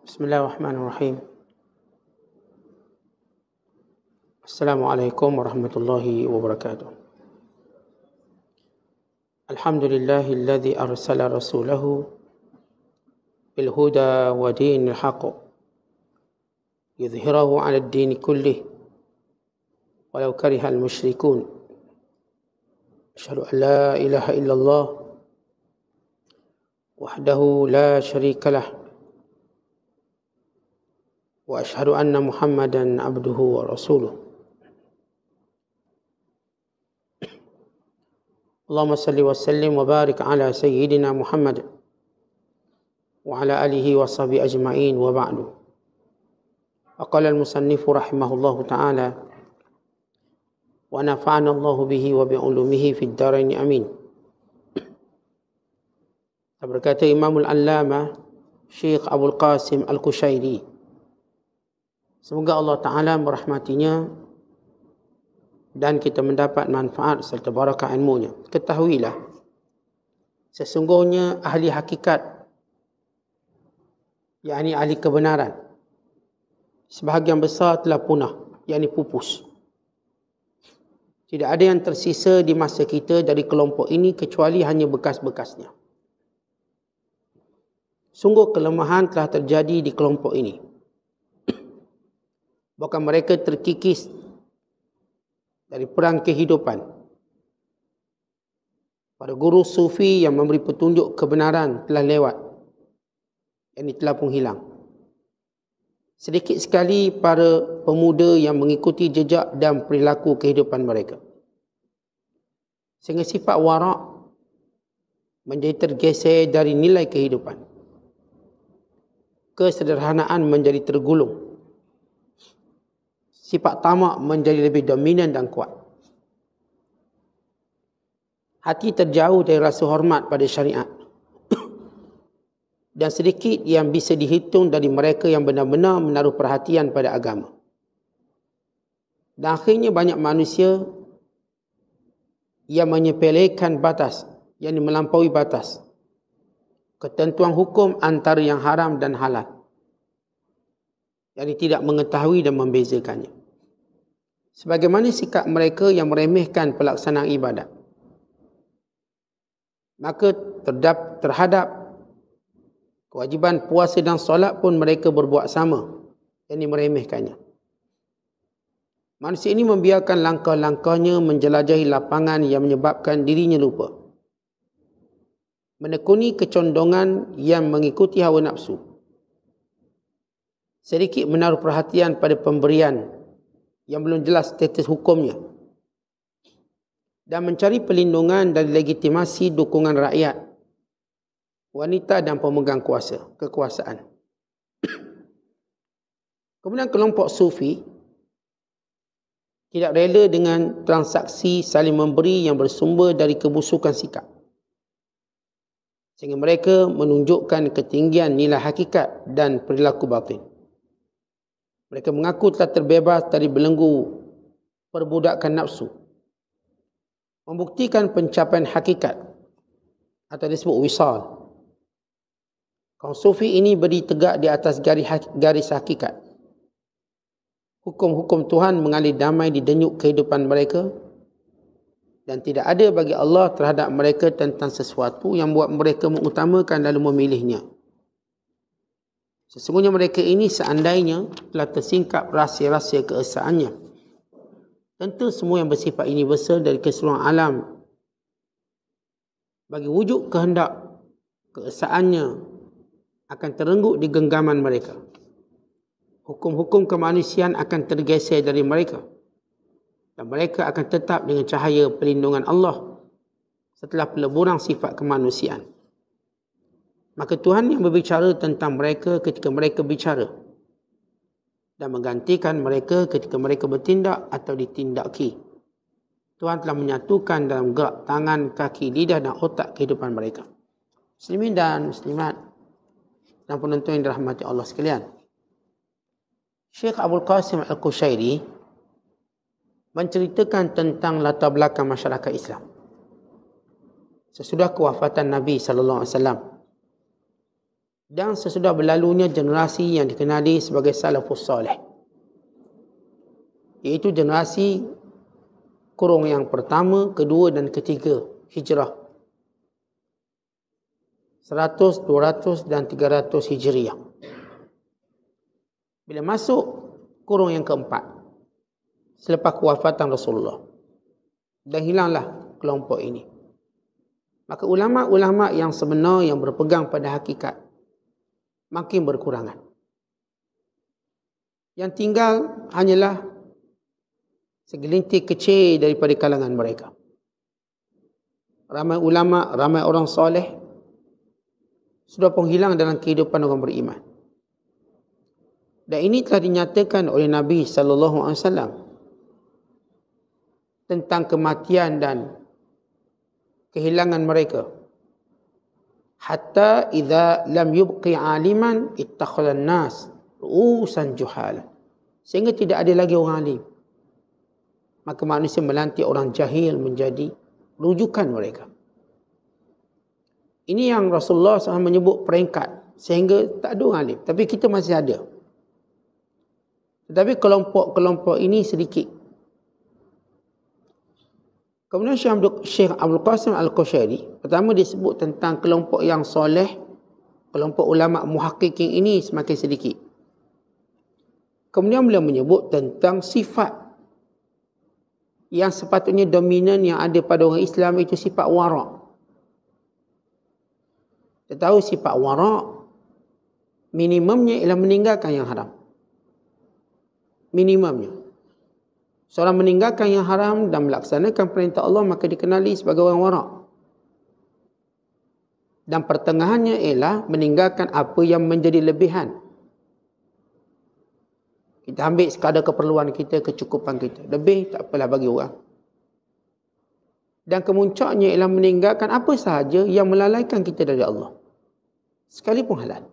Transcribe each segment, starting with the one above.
Bismillahirrahmanirrahim. Assalamualaikum warahmatullahi wabarakatuh. Alhamdulillahilladzi arsala rasulahu bil huda wa dinil haqq yudhhirahu 'ala ad-din kullih walau karihal musyrikun. Asyhadu an la ilaha illallah wahdahu la syarikalah wa asyhadu anna Muhammadan abduhu wa rasuluh. Allahumma salli wa sallim wa barik ala sayyidina Muhammad wa ala alihi wa sahbihi ajma'in wa ba'du. Aqala al-musannifu rahimahullahu ta'ala wa nafa'ana Allahu bihi wa bi'ulumihi fid dharain amin. Berkata Imamul Allamah Syekh Abdul Qasim Al-Qushairi, semoga Allah Ta'ala merahmatinya dan kita mendapat manfaat serta barakah ilmunya. Ketahuilah, sesungguhnya ahli hakikat, yakni ahli kebenaran, sebahagian besar telah punah, yakni pupus. Tidak ada yang tersisa di masa kita dari kelompok ini kecuali hanya bekas-bekasnya. Sungguh kelemahan telah terjadi di kelompok ini. Bahkan mereka terkikis dari perang kehidupan. Para guru sufi yang memberi petunjuk kebenaran telah lewat. Ini telah pun hilang. Sedikit sekali para pemuda yang mengikuti jejak dan perilaku kehidupan mereka. Sehingga sifat warak menjadi tergeser dari nilai kehidupan. Kesederhanaan menjadi tergulung. Sifat tamak menjadi lebih dominan dan kuat. Hati terjauh dari rasa hormat pada syariat. Dan sedikit yang bisa dihitung dari mereka yang benar-benar menaruh perhatian pada agama. Dan akhirnya banyak manusia yang menyepelekan batas, yang melampaui batas. Ketentuan hukum antara yang haram dan halal. Yang tidak mengetahui dan membezakannya. Sebagaimana sikap mereka yang meremehkan pelaksanaan ibadat. Maka terhadap kewajiban puasa dan solat pun mereka berbuat sama, yakni meremehkannya. Manusia ini membiarkan langkah-langkahnya menjelajahi lapangan yang menyebabkan dirinya lupa. Menekuni kecondongan yang mengikuti hawa nafsu. Sedikit menaruh perhatian pada pemberian yang belum jelas status hukumnya. Dan mencari perlindungan dari legitimasi dukungan rakyat, wanita dan pemegang kekuasaan. Kemudian kelompok sufi tidak rela dengan transaksi saling memberi yang bersumber dari kebusukan sikap. Sehingga mereka menunjukkan ketinggian nilai hakikat dan perilaku batin. Mereka mengaku telah terbebas dari belenggu perbudakan nafsu. Membuktikan pencapaian hakikat atau disebut wisal. Kaum sufi ini berdiri tegak di atas garis hakikat. Hukum-hukum Tuhan mengalir damai di denyut kehidupan mereka. Dan tidak ada bagi Allah terhadap mereka tentang sesuatu yang buat mereka mengutamakan lalu memilihnya. Sesungguhnya mereka ini seandainya telah tersingkap rahsia-rahsia keesaannya. Tentu semua yang bersifat universal dari keseluruhan alam. Bagi wujud kehendak keesaannya akan terenggut di genggaman mereka. Hukum-hukum kemanusiaan akan tergeser dari mereka. Dan mereka akan tetap dengan cahaya perlindungan Allah setelah peleburan sifat kemanusiaan. Maka Tuhan yang berbicara tentang mereka ketika mereka bicara dan menggantikan mereka ketika mereka bertindak atau ditindaki. Tuhan telah menyatukan dalam gerak tangan, kaki, lidah dan otak kehidupan mereka. Muslimin dan muslimat dan penonton yang dirahmati Allah sekalian. Syekh Abdul Qasim Al-Qushairi menceritakan tentang latar belakang masyarakat Islam. Sesudah kewafatan Nabi SAW. dan sesudah berlalunya generasi yang dikenali sebagai salafus salih, iaitu generasi kurung yang pertama, kedua dan ketiga hijrah, 100, 200 dan 300 hijriah. Bila masuk kurung yang keempat, selepas kewafatan Rasulullah, dan hilanglah kelompok ini, maka ulama-ulama yang sebenar yang berpegang pada hakikat makin berkurangan. Yang tinggal hanyalah segelintir kecil daripada kalangan mereka. Ramai ulama, ramai orang soleh sudah pun hilang dalam kehidupan orang beriman. Dan ini telah dinyatakan oleh Nabi SAW tentang kematian dan kehilangan mereka. Hatta idza lam yubqi aliman ittakhalan nas ru'usan juhala. Sehingga tidak ada lagi orang alim, maka manusia melantik orang jahil menjadi rujukan mereka. Ini yang Rasulullah SAW menyebut peringkat, sehingga tak ada orang alim, tapi kita masih ada. Tetapi kelompok-kelompok ini sedikit. Kemudian Syekh Abdul Qasim Al-Qushairi, pertama disebut tentang kelompok yang soleh, kelompok ulama muhaqqiqin ini semakin sedikit. Kemudian beliau menyebut tentang sifat yang sepatutnya dominan yang ada pada orang Islam, itu sifat wara'. Kita tahu sifat wara' minimumnya ialah meninggalkan yang haram. Minimumnya. Seorang meninggalkan yang haram dan melaksanakan perintah Allah, maka dikenali sebagai orang wara'. Dan pertengahannya ialah meninggalkan apa yang menjadi lebihan. Kita ambil sekadar keperluan kita, kecukupan kita. Lebih tak apalah bagi orang. Dan kemuncaknya ialah meninggalkan apa sahaja yang melalaikan kita dari Allah, sekalipun halal.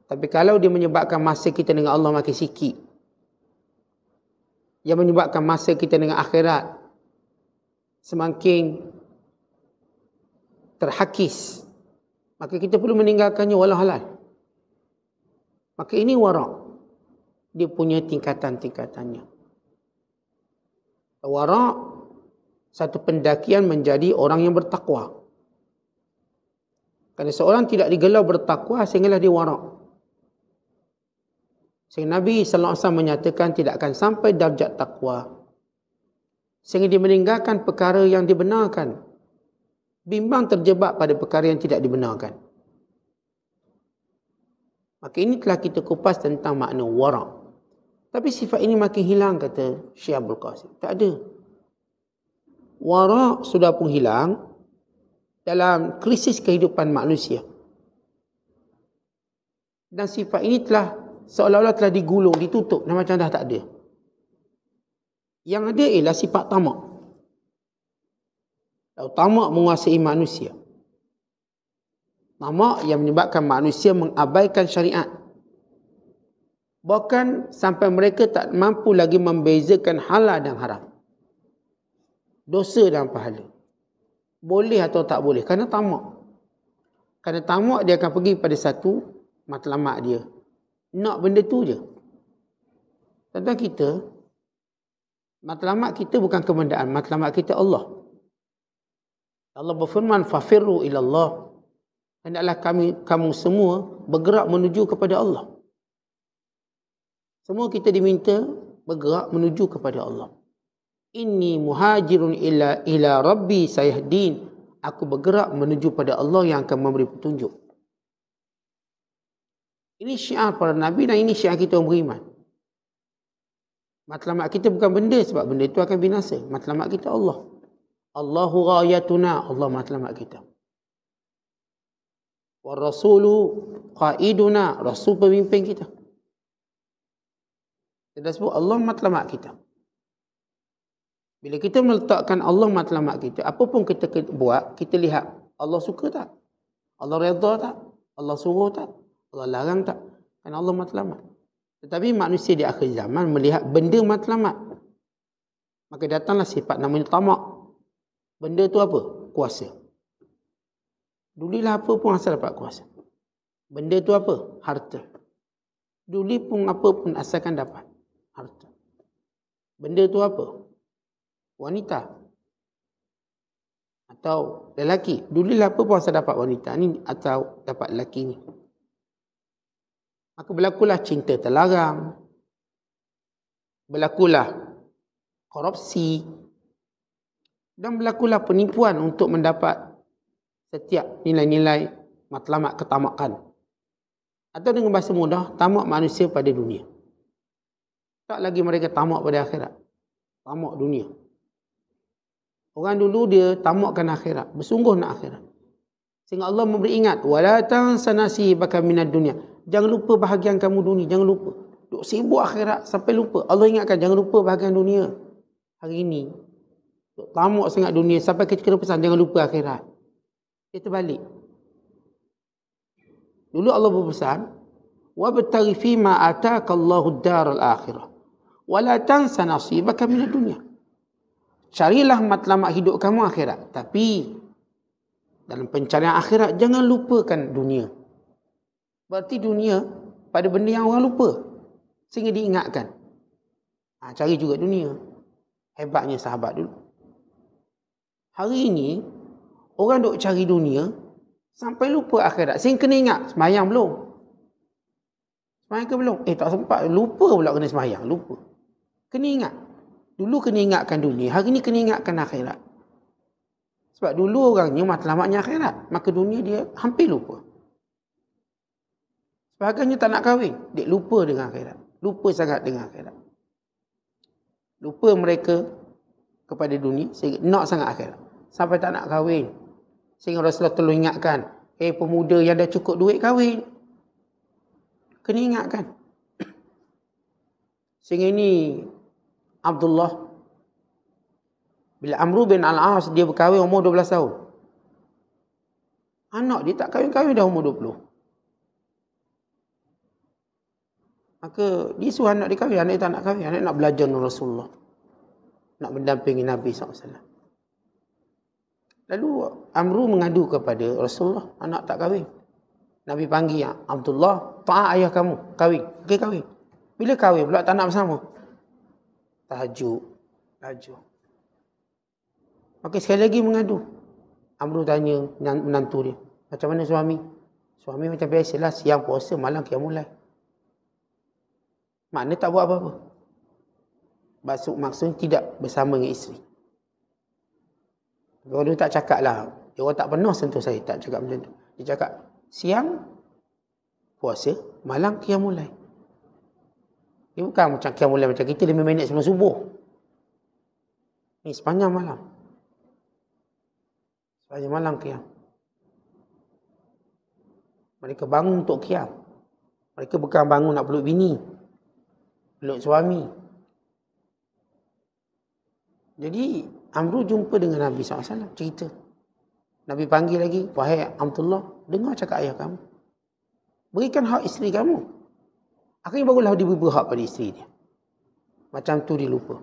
Tapi kalau dia menyebabkan masa kita dengan Allah makin sikit, yang menyebabkan masa kita dengan akhirat semakin terhakis, maka kita perlu meninggalkannya walau halal. Maka ini wara'. Dia punya tingkatan-tingkatannya. Wara' satu pendakian menjadi orang yang bertakwa. Kerana seorang tidak digelar bertakwa sehinggalah dia wara'. Sehingga Nabi SAW menyatakan tidak akan sampai darjat takwa sehingga dia meninggalkan perkara yang dibenarkan, bimbang terjebak pada perkara yang tidak dibenarkan. Maka ini telah kita kupas tentang makna wara'. Tapi sifat ini makin hilang, kata Syekh Abdul Qasim. Tak ada. Wara' sudah pun hilang dalam krisis kehidupan manusia. Dan sifat ini telah seolah-olah telah digulung, ditutup dan macam dah tak ada. Yang ada ialah sifat tamak. Tamak menguasai manusia. Tamak yang menyebabkan manusia mengabaikan syariat. Bahkan sampai mereka tak mampu lagi membezakan halal dan haram, dosa dan pahala, boleh atau tak boleh, kerana tamak. Kerana tamak, dia akan pergi pada satu matlamat dia, nak benda tu je. Tentang kita, matlamat kita bukan kebendaan, matlamat kita Allah. Allah berfirman, fafirru ilallah, hendaklah kamu semua bergerak menuju kepada Allah. Semua kita diminta bergerak menuju kepada Allah. Inni muhajirun ila rabbi sayahdin. Aku bergerak menuju pada Allah yang akan memberi petunjuk. Ini syiar para Nabi dan ini syiar kita orang beriman. Matlamat kita bukan benda, sebab benda itu akan binasa. Matlamat kita Allah. Allahu ghayatuna, Allah matlamat kita. Wa rasulu qaiduna, Rasul pemimpin kita. Kita sebut Allah matlamat kita. Bila kita meletakkan Allah matlamat kita, apa pun kita buat, kita lihat Allah suka tak? Allah redha tak? Allah suruh tak? Allah larang tak? Kan Allah matlamat. Tetapi manusia di akhir zaman melihat benda matlamat, maka datanglah sifat namanya tamak. Benda tu apa? Kuasa. Dulilah apa pun asal dapat kuasa. Benda tu apa? Harta. Duli pun apa pun asalkan dapat harta. Benda tu apa? Wanita. Atau lelaki. Dulilah apa pun asal dapat wanita ni atau dapat lelaki ni. Maka berlakulah cinta terlarang. Berlakulah korupsi. Dan berlakulah penipuan untuk mendapat setiap nilai-nilai matlamat ketamakan. Atau dengan bahasa mudah, tamak manusia pada dunia. Tak lagi mereka tamak pada akhirat. Tamak dunia. Orang dulu dia tamakkan akhirat. Bersungguh nak akhirat. Sehingga Allah memberi ingat. وَلَا تَنْسَ نَصِيبَكَ مِنَ الدُّنْيَا. Jangan lupa bahagian kamu dunia. Jangan lupa. Duk sibuk akhirat sampai lupa. Allah ingatkan jangan lupa bahagian dunia. Hari ini. Duk tamak sangat dunia sampai kita kena pesan jangan lupa akhirat. Dia terbalik. Dulu Allah berpesan. وَابْتَغِ فِي مَا آتَاكَ اللَّهُ الدَّارَ الْآخِرَةِ وَلَا تَنْسَ نَصِيبَكَ مِنَ الدُّنْيا. Carilah matlamat hidup kamu akhirat. Tapi dalam pencarian akhirat jangan lupakan dunia. Berarti dunia pada benda yang orang lupa. Sehingga diingatkan. Cari juga dunia. Hebatnya sahabat dulu. Hari ini orang duk cari dunia sampai lupa akhirat. Sehingga kena ingat semayang belum. Semayang ke belum? Tak sempat. Lupa pula kena semayang. Lupa. Kena ingat. Dulu kena ingatkan dunia, hari ni kena ingatkan akhirat. Sebab dulu orangnya matlamatnya akhirat, maka dunia dia hampir lupa. Sebahagiannya tak nak kahwin, dia lupa dengan akhirat. Lupa sangat dengan akhirat. Lupa mereka kepada dunia, sehingga nak sangat akhirat. Sampai tak nak kahwin. Sehingga Rasulullah tolong ingatkan, pemuda yang dah cukup duit kahwin. Kena ingatkan. Sehingga ini Abdullah bila Amru bin Al-As dia berkahwin umur 12 tahun. Anak dia tak kahwin-kahwin dah umur 20. Maka dia suruh anak dia kahwin. Anak dia tak nak kahwin. Anak nak belajar dengan Rasulullah. Nak mendampingi Nabi SAW. Lalu Amru mengadu kepada Rasulullah. Anak tak kahwin. Nabi panggil Abdullah. Taat ayah kamu. Kahwin. Okey kahwin. Bila kahwin pula tak nak bersama. Tajuk. Maka sekali lagi mengadu. Amru tanya menantu dia. Macam mana suami? Suami macam biasalah. Siang puasa, malam qiyamul lail. Maknanya tak buat apa-apa. Maksudnya tidak bersama dengan isteri. Orang tak cakap lah. Dia orang tak pernah sentuh saya. Tak cakap macam tu. Dia cakap siang puasa, malam qiyamul lail. Dia bukan macam qiyamul lail macam kita 5 minit sebelum subuh. Ni sepanjang malam. Sepanjang malam qiyam. Mereka bangun untuk qiyam. Mereka bukan bangun nak peluk bini. Peluk suami. Jadi Amru jumpa dengan Nabi SAW. Cerita. Nabi panggil lagi. Wahai Abdullah. Dengar cakap ayah kamu. Berikan hak isteri kamu. Akhirnya barulah dia beri hak pada isteri dia. Macam tu dia lupa.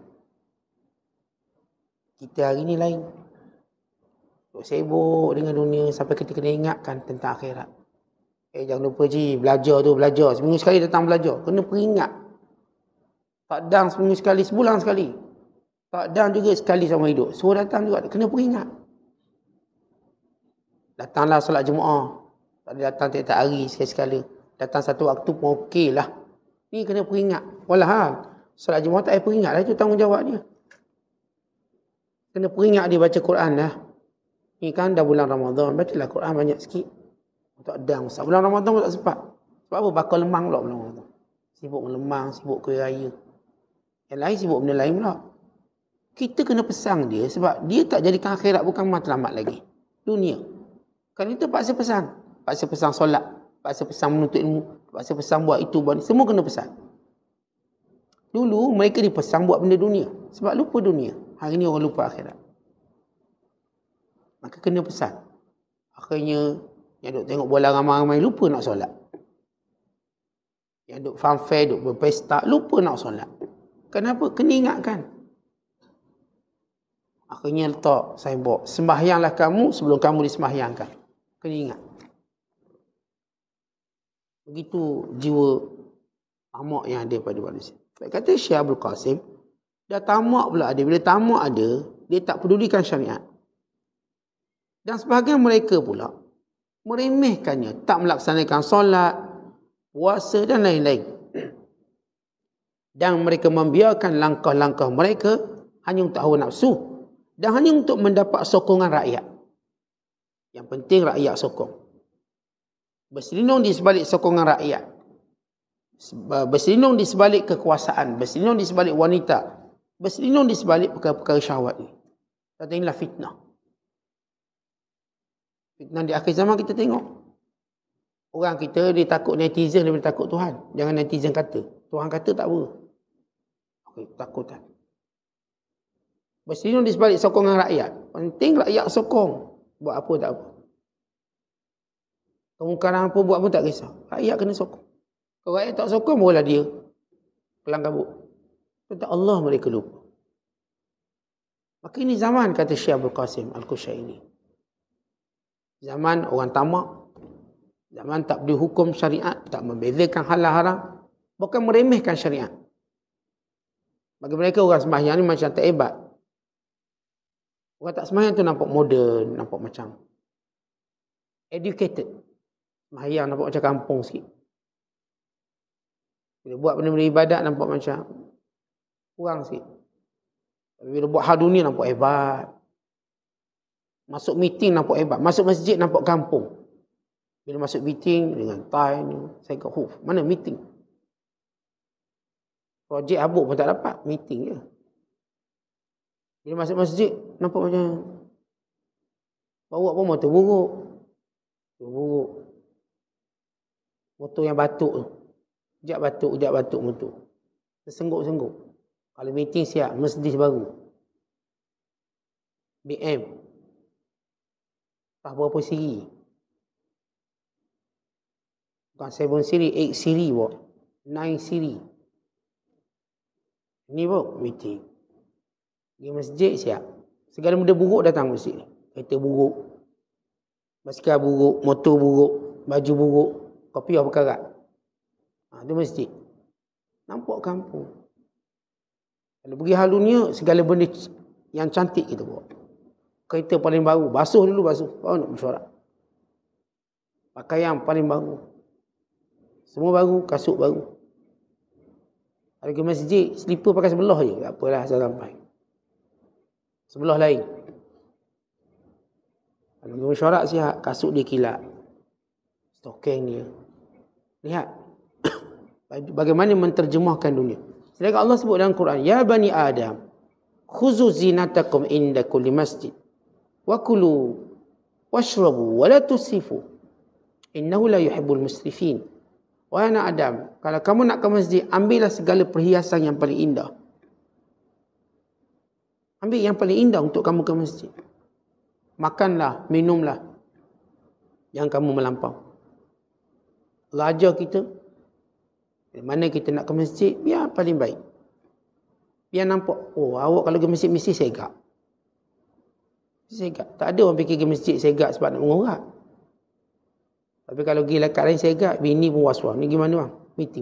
Kita hari ni lain. Sibuk dengan dunia sampai kita kena ingatkan tentang akhirat. Jangan lupa belajar tu belajar. Seminggu sekali datang belajar. Kena peringat. Tak dang seminggu sekali, sebulan sekali. Tak dang juga sekali sama hidup. Suruh datang juga. Kena peringat. Datanglah solat Jumaat. Tak ada datang tiap-tiap hari sekali-sekala. Datang satu waktu pun okey lah. Ni kena peringat. Walahal. Solat Jumaat tak payah peringat lah. Itu tanggungjawab dia. Kena peringat dia baca Quran lah. Ni kan dah bulan Ramadan. Bacalah Quran banyak sikit. Tak dang. Bulan Ramadan pun tak sempat. Sebab apa? Bakal lemang pula bulan Ramadan. Sibuk melemang, sibuk kuih raya. Yang lain sibuk benda lain pula. Kita kena pesang dia sebab dia tak jadikan akhirat bukan matlamat lagi. Dunia. Kan kita paksa pesan. Paksa pesan solat. Paksa pesan menuntut ilmu. Paksa pesan buat itu, buat ini. Semua kena pesan. Dulu mereka dipesang buat benda dunia. Sebab lupa dunia. Hari ni orang lupa akhirat. Maka kena pesan. Akhirnya yang duk tengok bola ramai-ramai lupa nak solat. Yang duk fanfare, duk berpesta, lupa nak solat. Kenapa? Kena ingatkan. Akhirnya letak signboard. Sembahyanglah kamu sebelum kamu disembahyangkan. Kena ingat. Begitu jiwa tamak yang ada pada manusia. Kata Syekh Abdul Qasim, dah tamak pula ada. Bila tamak ada, dia tak pedulikan syariat. Dan sebahagian mereka pula meremehkannya, tak melaksanakan solat, puasa dan lain-lain. Dan mereka membiarkan langkah-langkah mereka hanya untuk hawa nafsu dan hanya untuk mendapat sokongan rakyat. Yang penting rakyat sokong. Berselindung di sebalik sokongan rakyat. Berselindung di sebalik kekuasaan. Berselindung di sebalik wanita. Berselindung di sebalik perkara-perkara syahwat ini. Kata inilah fitnah. Fitnah di akhir zaman kita tengok. Orang kita dia takut netizen daripada takut Tuhan. Jangan netizen kata. Tuhan kata tak apa. Okay, takutan. Berselindung di sebalik sokongan rakyat. Penting rakyat sokong. Buat apa tak apa. Kemungkaran apa buat pun tak kisah. Rakyat kena sokong. Kalau rakyat tak sokong, bolehlah dia kelang kabut. Kata Allah mereka lupa. Maka ini zaman, kata Syekh Abdul Qasim Al-Kushairi. Zaman orang tamak. Zaman tak boleh hukum syariat. Tak membezakan halal haram. Bukan meremehkan syariat. Bagi mereka orang sembahyang ni macam tak hebat. Orang tak sembahyang tu nampak moden. Nampak macam educated. Sembahyang nampak macam kampung sikit. Bila buat benda-benda ibadat nampak macam kurang sikit. Tapi bila buat hal dunia nampak hebat. Masuk meeting nampak hebat. Masuk masjid nampak kampung. Bila masuk meeting dengan tie ni, saya kata, mana meeting? Projek habuk pun tak dapat, meeting je. Bila masuk masjid nampak macam bawa pun motor buruk. Buruk. Motor yang batuk tu. Ujak batuk motor. Tersengguk-sengguk. Kalau meeting siap, Mercedes baru. BM. Tak berapa siri. Bukan 7 siri, 8 siri buat. 9 siri. Ini pun meeting. Pergi masjid siap. Segala benda buruk datang masjid ni. Kereta buruk. Basikal buruk, motor buruk, baju buruk. Kopiah berkarat. Itu masjid. Nampak kampung. Kalau pergi hal dunia, segala benda yang cantik kita buat. Kereta paling baru. Basuh dulu, basuh. Baru nak mesyuarat. Pakaian paling baru. Semua baru, kasut baru. Kalau pergi masjid, selipar pakai sebelah je. Tak apalah, saya sampai. Sebelah lain. Kalau pergi mesyuarat sihat, kasut dia kilat. Stokeng dia. Lihat. Bagaimana menterjemahkan dunia. Sedangkan Allah sebut dalam Quran, Ya Bani Adam, khuzu zinatakum inda kulli masjid. Wa kulu, washrabu, wa la tusifu. Innahu la yuhibbul musrifin. Wahai anak Adam, kalau kamu nak ke masjid, ambillah segala perhiasan yang paling indah. Ambil yang paling indah untuk kamu ke masjid. Makanlah, minumlah yang kamu melampau. Allah ajar kita, mana kita nak ke masjid, biar paling baik. Biar nampak, oh awak kalau ke masjid mesti segak. Segak. Tak ada orang fikir ke masjid segak sebab nak mengorak. Tapi kalau pergi kat lain segak, bini pun was-was. Ni gimana bang?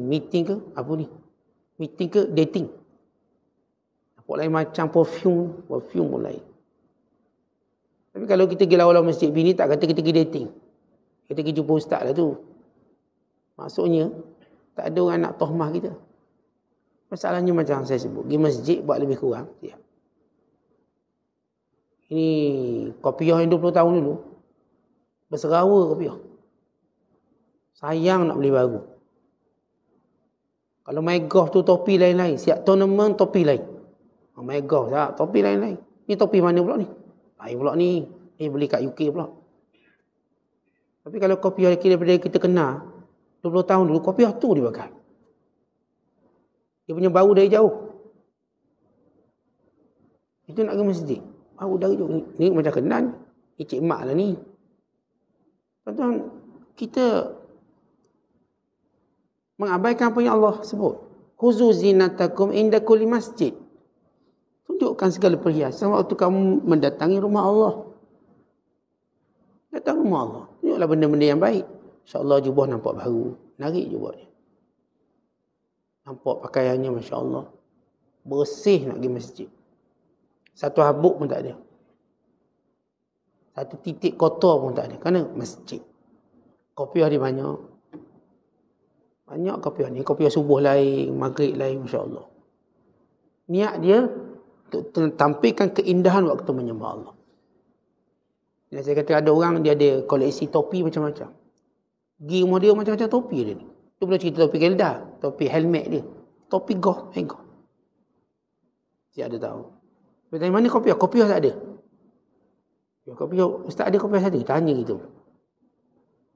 Meeting ke? Apa ni? Meeting ke? Dating. Nampak lain macam perfume pun lain. Tapi kalau kita pergi lawan masjid, bini tak kata kita pergi dating. Kita pergi jumpa ustaz lah tu. Maksudnya, tak ada orang nak tohmah kita. Masalahnya macam saya sebut, pergi masjid buat lebih kurang. Ya. Ini kopiah yang 20 tahun dulu. Berserawa kopiah. Sayang nak beli baru. Kalau main golf tu topi lain-lain. Siap tournament topi lain. Main golf tak, topi lain-lain. Ni topi mana pula ni? Lain pula ni. Ni beli kat UK pula. Tapi kalau kopiah daripada kita kenal, 20 tahun dulu, kopiah tu dia pakai. Dia punya bau dari jauh. Itu nak ke masjid. Bau dari jauh. Ni macam kenal. Ni cik mak lah ni. Tuan-tuan, kita mengabaikan apa yang Allah sebut. Khuzu zinatakum inda kulli masjid. Tunjukkan segala perhiasan waktu kamu mendatangi rumah Allah. Datang rumah Allah. Tunjuklah benda-benda yang baik. InsyaAllah jubah nampak baru. Narik je buat dia. Nampak pakaiannya Masya Allah. Bersih nak pergi masjid. Satu habuk pun tak ada. Satu titik kotor pun tak ada. Kerana masjid. Kopiah dia banyak. Banyak kopiah ni. Kopiah subuh lain, maghrib lain, Masya Allah. Niat dia untuk tampilkan keindahan waktu menyembah Allah. Dan saya kata ada orang dia ada koleksi topi macam-macam. Pergi rumah dia macam-macam topi dia ni. Tu boleh cerita topi Gelda, topi helmet dia. Topi goh, goh. Saya ada tahu. Dia tanya mana kopiah? Kopiah tak ada. Ya, kopiah, Ustaz ada kopiah satu? Tanya gitu.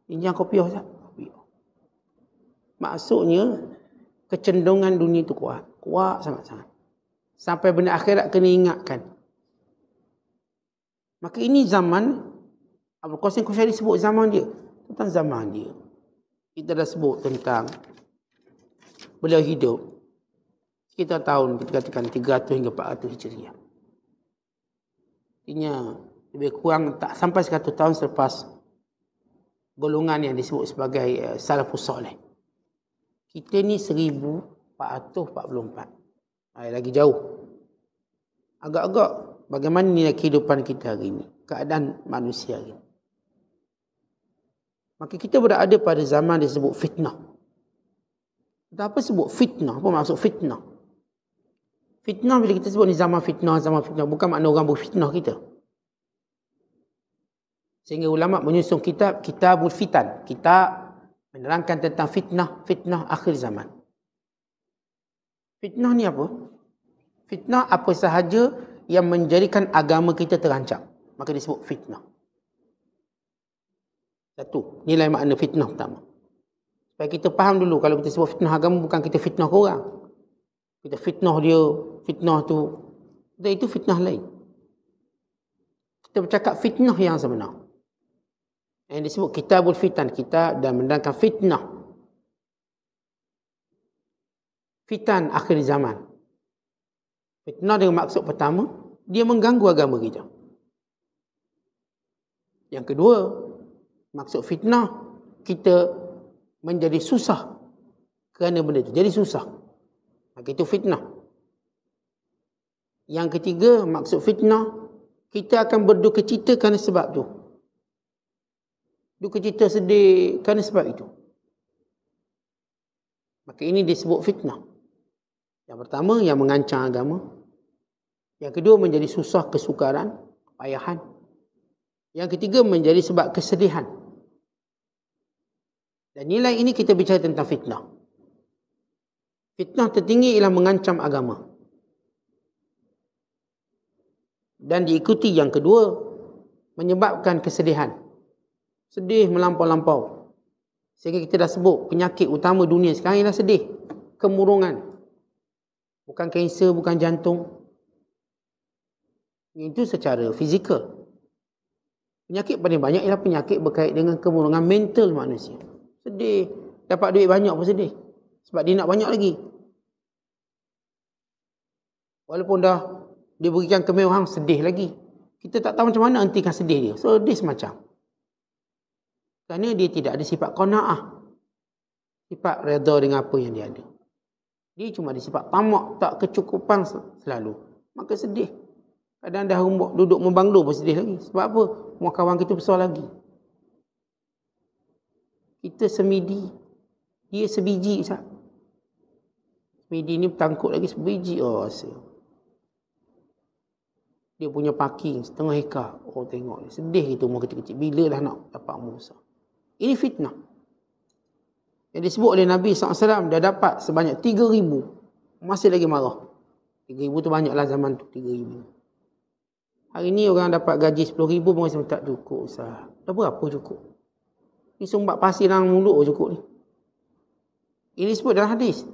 Pinjam kopiah Ustaz? Kopiah. Maksudnya kecenderungan dunia tu kuat. Kuat sangat-sangat. Sampai benda akhirat kena ingatkan. Maka ini zaman, Abdul Qasim Qusyayri sebut zaman dia. Tentang zaman dia. Kita dah sebut tentang beliau hidup sekitar tahun, kita katakan 300 hingga 400 Hijriah. Artinya lebih kurang tak sampai 100 tahun selepas golongan yang disebut sebagai Salafus Saleh. Kita ni 1444. Lagi jauh. Agak-agak bagaimana nilai kehidupan kita hari ini, keadaan manusia hari ini. Maka kita berada pada zaman disebut fitnah. Apa sebut fitnah? Apa maksud fitnah? Fitnah bila kita sebut ni zaman fitnah, bukan makna orang berfitnah kita. Sehingga ulama menyusun Kitabul Fitan. Kitab menerangkan tentang fitnah akhir zaman. Fitnah ni apa? Fitnah apa sahaja yang menjadikan agama kita terancam. Maka disebut fitnah. Satu, nilai makna fitnah pertama. Supaya kita faham dulu, kalau kita sebut fitnah agama, bukan kita fitnah ke orang. Kita fitnah dia, fitnah tu. Dan itu fitnah lain. Kita bercakap fitnah yang sebenar. Yang disebut Kitabul Fitan, kitab dan menerangkan fitnah. Fitan akhir zaman. Fitnah dengan maksud pertama, dia mengganggu agama kita. Yang kedua, maksud fitnah, kita menjadi susah kerana benda itu. Jadi susah. Maka itu fitnah. Yang ketiga, maksud fitnah, kita akan berduka cita kerana sebab itu. Duka cita sedih kerana sebab itu. Maka ini disebut fitnah. Yang pertama, yang mengancam agama. Yang kedua, menjadi susah, kesukaran, payahan. Yang ketiga, menjadi sebab kesedihan. Dan nilai ini kita bicara tentang fitnah. Fitnah tertinggi ialah mengancam agama. Dan diikuti yang kedua, menyebabkan kesedihan. Sedih melampau-lampau. Sehingga kita dah sebut penyakit utama dunia sekarang ialah sedih. Kemurungan. Bukan kanser, bukan jantung. Itu secara fizikal. Penyakit paling banyak ialah penyakit berkait dengan kemurungan mental manusia. Sedih. Dapat duit banyak pun sedih. Sebab dia nak banyak lagi. Walaupun dah diberikan kemewahan, sedih lagi. Kita tak tahu macam mana hentikan sedih dia. Sedih semacam. Kerana dia tidak ada sifat qanaah. Sifat redha dengan apa yang dia ada. Dia cuma ada sifat tamak, tak kecukupan selalu. Maka sedih. Kadang dah duduk membanglo pun sedih lagi. Sebab apa? Rumah kawan kita besar lagi. Kita semidi. Dia sebiji. Sah. Semidi ni bertangkut lagi sebiji. Oh, rasa. Dia punya parking setengah hektar. Oh, tengok. Sedih kita rumah kecil-kecil. Bila dah nak dapat rumah besar. Ini fitnah. Yang disebut oleh Nabi SAW, dah dapat sebanyak 3,000. Masih lagi marah. 3,000 tu banyaklah zaman tu. 3,000. Hari ni orang dapat gaji 10,000 pun masih tak cukup. Sah. Dah berapa cukup? Ni sumbat pasir dalam mulut cukup ni. Ini disebut dalam hadis.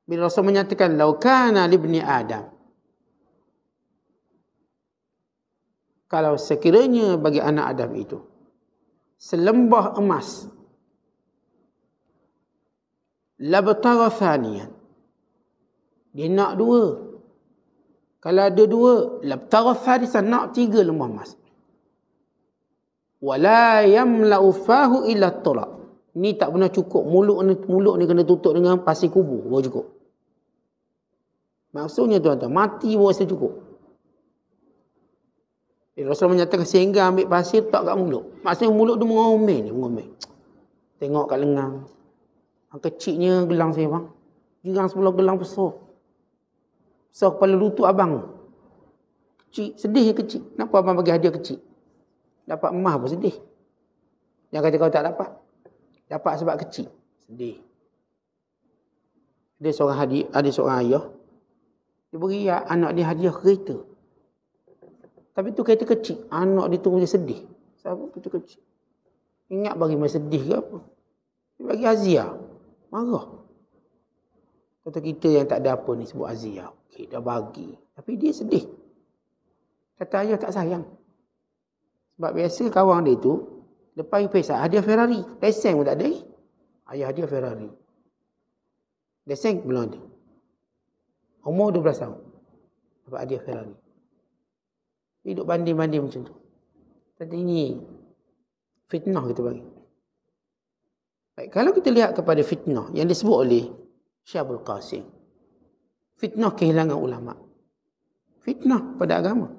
Bila Rasul menyatakan, "Lau kana libni Adam." Kalau sekiranya bagi anak Adam itu selembah emas, labtagha thaniyan. Dia nak dua. Kalau ada dua, labtagha thalithan, nak 3 lembah emas. Wala yamla'u fahu illa turab. Ni tak pernah cukup. Mulut ni kena tutup dengan pasir kubur. Baru cukup. Maksudnya tuan-tuan, mati baru rasa cukup. Rasulullah menyatakan sehingga ambil pasir tak kat mulut. Maksudnya mulut tu mengomel. Tengok kat lengan. Yang kecilnya gelang saya bang. Gelang sebelah gelang besar. Besar kepala lutut abang. Kecil. Sedih kecil. Kenapa abang bagi hadiah kecil? Dapat emas pun sedih. Jangan kata kau tak dapat. Dapat sebab kecil. Sedih. Ada seorang ayah. Dia beri anak dia hadiah kereta. Tapi tu kereta kecil. Anak dia tu macam sedih. Sebab kereta kecil. Ingat bagi masa sedih ke apa? Dia bagi Azia. Marah. Kata kita yang tak ada apa ni sebut Azia. Okey, dah bagi. Tapi dia sedih. Kata ayah tak sayang. Sebab biasa kawan dia tu, lepas pergi hadiah Ferrari. Lesen pun tak ada. Ayah hadiah Ferrari. Lesen belum ada. Umur 12 tahun. Dapat hadiah Ferrari. Hidup banding-banding macam tu. Tadi ini fitnah kita bagi. Baik, kalau kita lihat kepada fitnah yang disebut oleh Syekh Abdul Qasim. Fitnah kehilangan ulama. Fitnah pada agama.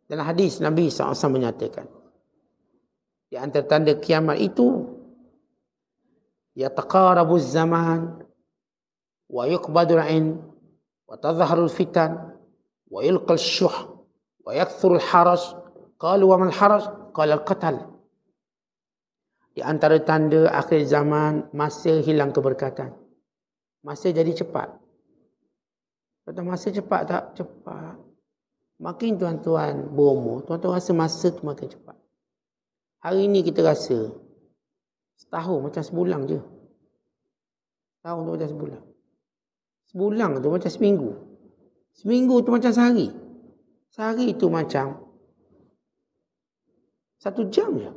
Dalam hadis Nabi SAW menyatakan. Di antara tanda kiamat itu. Yataqarabuz zaman. Wa yuqbadul ain. Wa tazharul fitan. Wa yulqal syuh. Wa yakthurul haraj. Qalu wa mal haraj? Qala al-qatal. Di antara tanda akhir zaman, masa hilang keberkatan. Masa jadi cepat. Kata masa cepat tak? Cepat. Makin tuan-tuan berumur, tuan-tuan rasa masa tu makin cepat. Hari ni kita rasa setahun macam sebulan je. Setahun tu macam sebulan. Sebulan tu macam seminggu. Seminggu tu macam sehari. Sehari tu macam 1 jam je.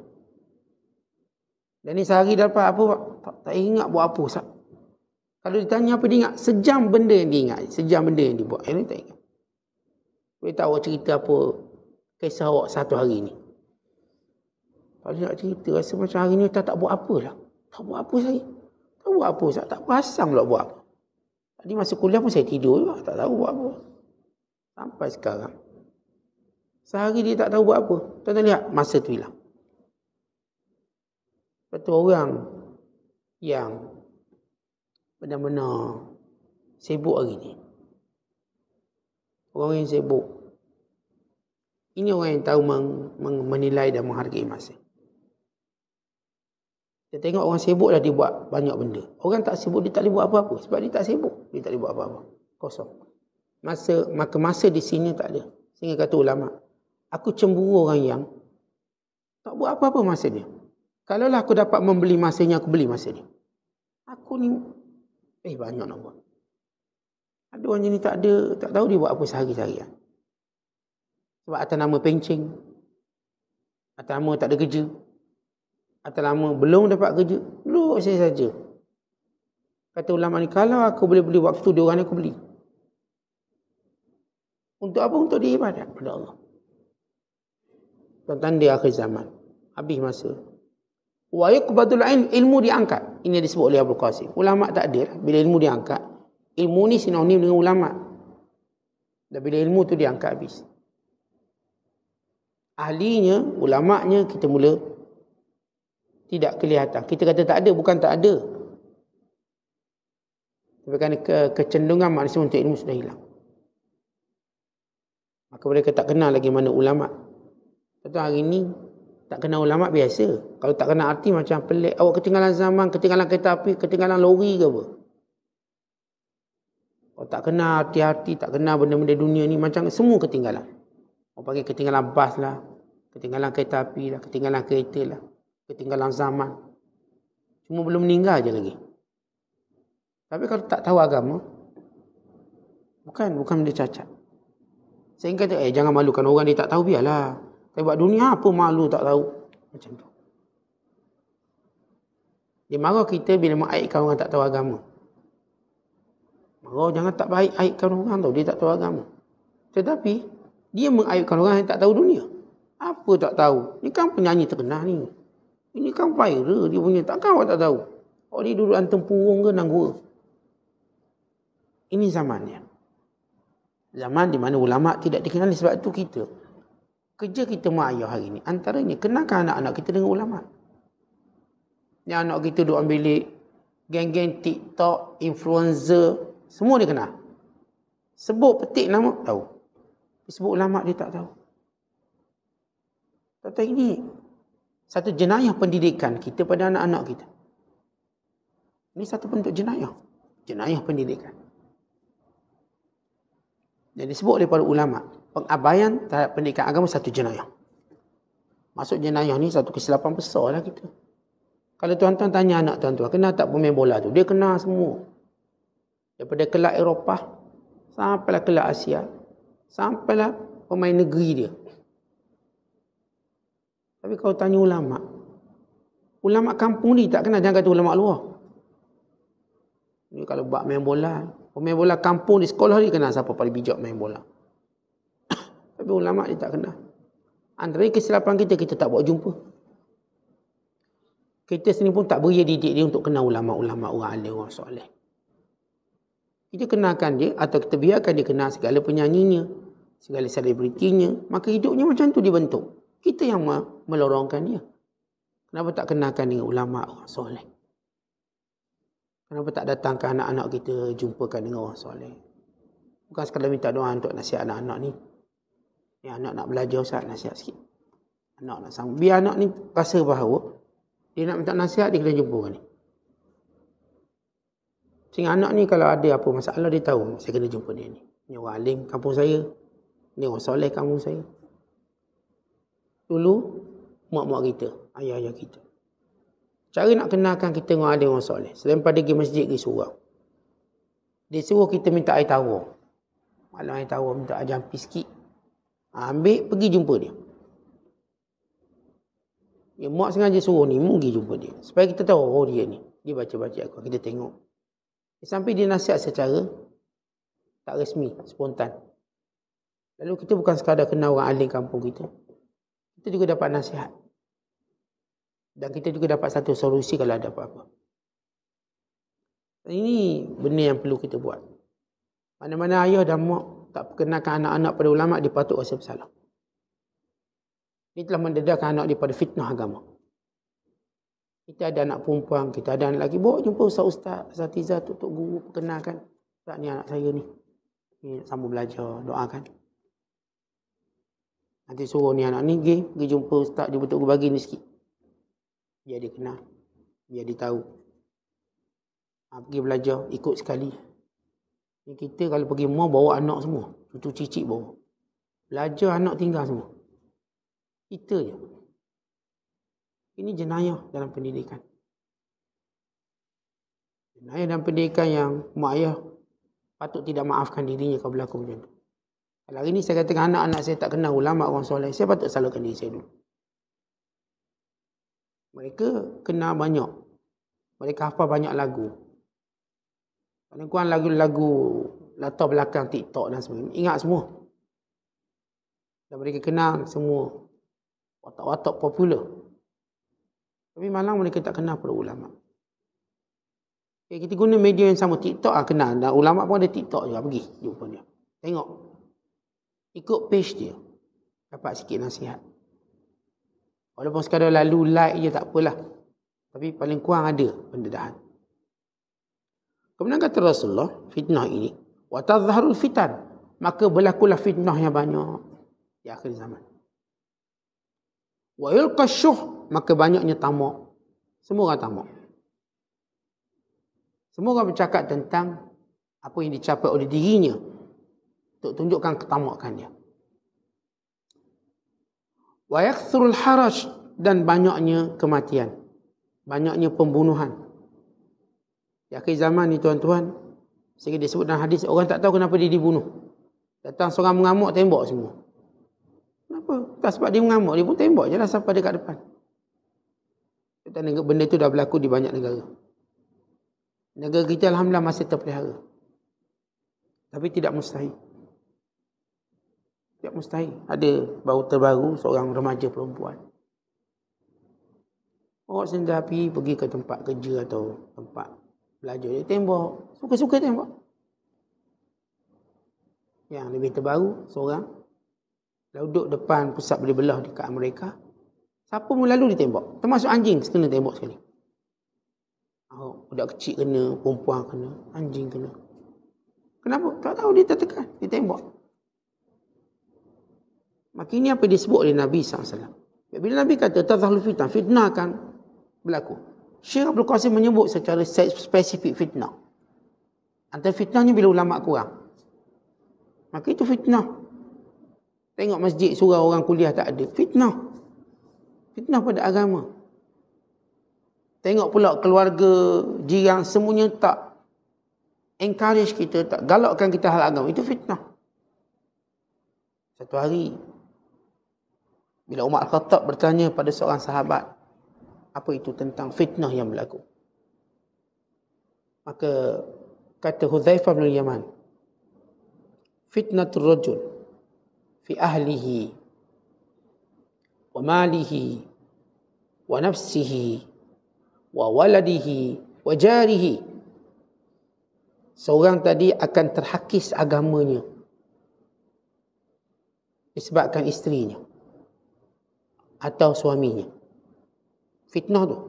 Dan ni sehari dapat apa? Tak ingat buat apa. Kalau ditanya apa dia ingat? Sejam benda yang dia ingat. Sejam benda yang dia buat. Yang ni tak ingat. Boleh tahu awak cerita apa kisah awak satu hari ni. Kalau nak cerita rasa macam hari ni tak buat apa lah. Tak buat apa saya. Tak buat apa. Saya tak perasan pula buat apa. Tadi masa kuliah pun saya tidur juga. Tak tahu buat apa. Sampai sekarang. Sehari dia tak tahu buat apa. Tuan-tuan lihat masa tu hilang. Betul orang yang benar-benar sibuk hari ni. Orang yang sibuk. Ini orang yang tahu menilai dan menghargai masa. Kita tengok orang sibuk dah dia buat banyak benda. Orang tak sibuk dia tak boleh buat apa-apa. Sebab dia tak sibuk. Dia tak boleh buat apa-apa. Kosong. Maka masa di sini tak ada. Sehingga kata ulama. Aku cemburu orang yang tak buat apa-apa masa dia. Kalaulah aku dapat membeli masanya, aku beli masa dia. Aku ni, banyak nak buat. Ada orang jenis tak tahu dia buat apa sehari-harian. Sebab atas nama pencing. Atas nama tak ada kerja. Atas nama belum dapat kerja. Duduk saya saja. Kata ulama ni, kalau aku boleh beli waktu dia orang ni, aku beli. Untuk apa? Untuk dia ibadat pada Allah. Tanda akhir zaman. Habis masa. Wa yuqbadul ilmu diangkat. Ini disebut oleh Abdul Qasim. Ulama tak ada. Bila ilmu diangkat, ilmu ni sinonim dengan ulama. Dan bila ilmu tu diangkat habis. Ahlinya, ulamanya kita mula tidak kelihatan. Kita kata tak ada, bukan tak ada. Tapi kerana kecenderungan manusia untuk ilmu sudah hilang. Maka mereka tak kenal lagi mana ulama. Contoh hari ni tak kenal ulama biasa. Kalau tak kenal arti macam pelik. Awak ketinggalan zaman, ketinggalan kereta api, ketinggalan lori ke apa? Kalau tak kenal arti-arti, tak kenal benda-benda dunia ni, macam semua ketinggalan. Orang panggil ketinggalan bas lah, ketinggalan kereta api lah, ketinggalan kereta lah, ketinggalan zaman. Cuma belum meninggal je lagi. Tapi kalau tak tahu agama, bukan benda cacat. Saya kata, jangan malukan orang dia tak tahu, biarlah. Tapi buat dunia apa malu tak tahu. Macam tu. Dia marah kita bila mengaitkan orang tak tahu agama. Marah jangan tak baik aitkan orang tahu. Dia tak tahu agama. Tetapi, dia mengaitkan orang yang tak tahu dunia. Apa tak tahu? Ni kan penyanyi terkenal ni. Ini kan viral dia punya. Takkan awak tak tahu? Oh, dia duduk antum purung ke nanggura. Ini zamannya. Zaman di mana ulama tidak dikenali. Sebab itu kita, kerja kita mak ayah hari ini, antaranya kenalkan anak-anak kita dengan ulama. Yang anak kita duduk ambil geng-geng TikTok, influencer, semua dia kenal. Sebut petik nama, tahu. Sebut ulama dia tak tahu. Tetapi ini satu jenayah pendidikan kita pada anak-anak kita. Ini satu bentuk jenayah. Jenayah pendidikan. Jadi disebut oleh para ulama, pengabaian terhadap pendidikan agama satu jenayah. Masuk jenayah ni satu kesilapan besar lah kita. Kalau tuan-tuan tanya anak tuan-tuan, kenal tak pemain bola tu? Dia kenal semua. Daripada kelab Eropah, sampailah kelab Asia, sampailah pemain negeri dia. Tapi kalau tanya ulama kampung ni tak kenal, jangan kata ulama luar. Ni kalau buat main bola, pemain bola kampung di sekolah dia kenal siapa paling bijak main bola. Tapi ulama dia tak kenal. Antara kesilapan kita tak buat jumpa. Kita sendiri pun tak beri didik dia untuk kenal ulama-ulama, orang alim, orang soleh. Kita kenalkan dia atau kita biarkan dia kenal segala penyanyinya, segala selebritinya, maka hidupnya macam tu dibentuk. Kita yang melorongkan dia. Kenapa tak kenalkan dengan ulama, orang soleh? Kenapa tak datangkan anak-anak kita jumpakan dengan orang soleh? Bukan sekadar minta doa untuk nasihat anak-anak ni. Ni anak nak belajar, Ustaz, nasihat sikit. Anak nak sambung. Biar anak ni rasa bahawa dia nak minta nasihat, dia kena jumpakan ni. Sehingga anak ni kalau ada apa masalah, dia tahu saya kena jumpa dia ni. Ni orang alim kampung saya. Ni orang soleh kampung saya. Dulu, mak-mak kita, ayah-ayah kita. Cara nak kenalkan kita dengan alim orang soleh, selain pada pergi masjid, pergi surau. Dia suruh kita minta air tawar. Malam air tawar, minta jampi sikit. Ambil, pergi jumpa dia. Ya, mak sengaja suruh ni, pergi jumpa dia. Supaya kita tahu, oh dia ni. Dia baca-baca aku, kita tengok. Sampai dia nasihat secara tak resmi, spontan. Lalu kita bukan sekadar kenal orang alim kampung kita. Kita juga dapat nasihat. Dan kita juga dapat satu solusi kalau ada apa-apa. Ini benda yang perlu kita buat. Mana-mana ayah dan mak tak perkenalkan anak-anak pada ulama', dia patut rasa bersalah. Ini telah mendedahkan anak daripada fitnah agama. Kita ada anak perempuan, kita ada anak lelaki, bawa jumpa ustaz-ustaz, asatidzah, tok guru, perkenalkan. Ustaz, ni anak saya ni. Ni sambung belajar, doakan. Nanti suruh ni anak ni pergi jumpa ustaz, dia betul bagi ni sikit. Biar dia kenal. Biar dia tahu. Pergi belajar, ikut sekali. Ni kita kalau pergi mall, bawa anak semua. Cucu cicit bawa. Belajar, anak tinggal semua. Kita je. Ini jenayah dalam pendidikan. Jenayah dalam pendidikan yang mak ayah patut tidak maafkan dirinya kalau berlaku macam tu. Kalau hari ni saya katakan anak-anak saya tak kenal ulama' orang soleh, saya patut salahkan diri saya dulu. Mereka kenal banyak. Mereka hafal banyak lagu. Paling kurang lagu-lagu latar belakang TikTok dan sebagainya. Ingat semua. Dan mereka kenal semua watak-watak popular. Tapi malang mereka tak kenal para ulama'. Kita guna media yang sama, TikTok kenal. Dan ulama' pun ada TikTok juga. Pergi jumpa dia. Tengok. Ikut page dia. Dapat sikit nasihat. Walaupun sekadar lalu like je tak apalah. Tapi paling kurang ada pendedahan. Kemudian kata Rasulullah, fitnah ini, wa tadhharul fitan, maka berlakulah fitnah yang banyak di akhir zaman. Wa yulqasyuh, maka banyaknya tamak. Semua orang tamak. Semua orang bercakap tentang apa yang dicapai oleh dirinya untuk tunjukkan ketamakan dia. Wa yakthurul haraj, dan banyaknya kematian. Banyaknya pembunuhan. Di akhir zaman ni tuan-tuan, sehingga disebut dalam hadis, orang tak tahu kenapa dia dibunuh. Datang seorang mengamuk, tembak semua. Kenapa? Tak sebab dia mengamuk, dia pun tembak je lah sampai dekat depan. Benda itu dah berlaku di banyak negara. Negara kita alhamdulillah masih terpelihara. Tapi tidak mustahil. Tidak mustahil. Ada baru terbaru seorang remaja perempuan. Bawa senjata api pergi ke tempat kerja atau tempat belajar. Dia tembak. Suka-suka tembak. Yang lebih terbaru, seorang duduk depan pusat beli belah dekat Amerika. Siapa pun lalu ditembak. Termasuk anjing kena tembak sekali. Budak kecil kena, perempuan kena, anjing kena. Kenapa? Tak tahu, dia tertekan, ditembak. Maka ini apa disebut oleh Nabi SAW. Bila Nabi kata, tazahul fitnah, fitnah akan berlaku. Syekh Abdul Qasim menyebut secara spesifik fitnah. Antara fitnahnya bila ulama kurang. Maka itu fitnah. Tengok masjid surau orang kuliah tak ada. Fitnah. Fitnah pada agama. Tengok pula keluarga, jiran, semuanya tak encourage kita, tak galakkan kita hal agama. Itu fitnah. Satu hari, bila Umar Al-Khattab bertanya pada seorang sahabat, apa itu tentang fitnah yang berlaku? Maka kata Hudzaifah bin Yaman, fitnatul rajul fi ahlihi wa malihi wa nafsihi wa waladihi wa jarihi. Seorang tadi akan terhakis agamanya disebabkan isterinya atau suaminya. Fitnah tu.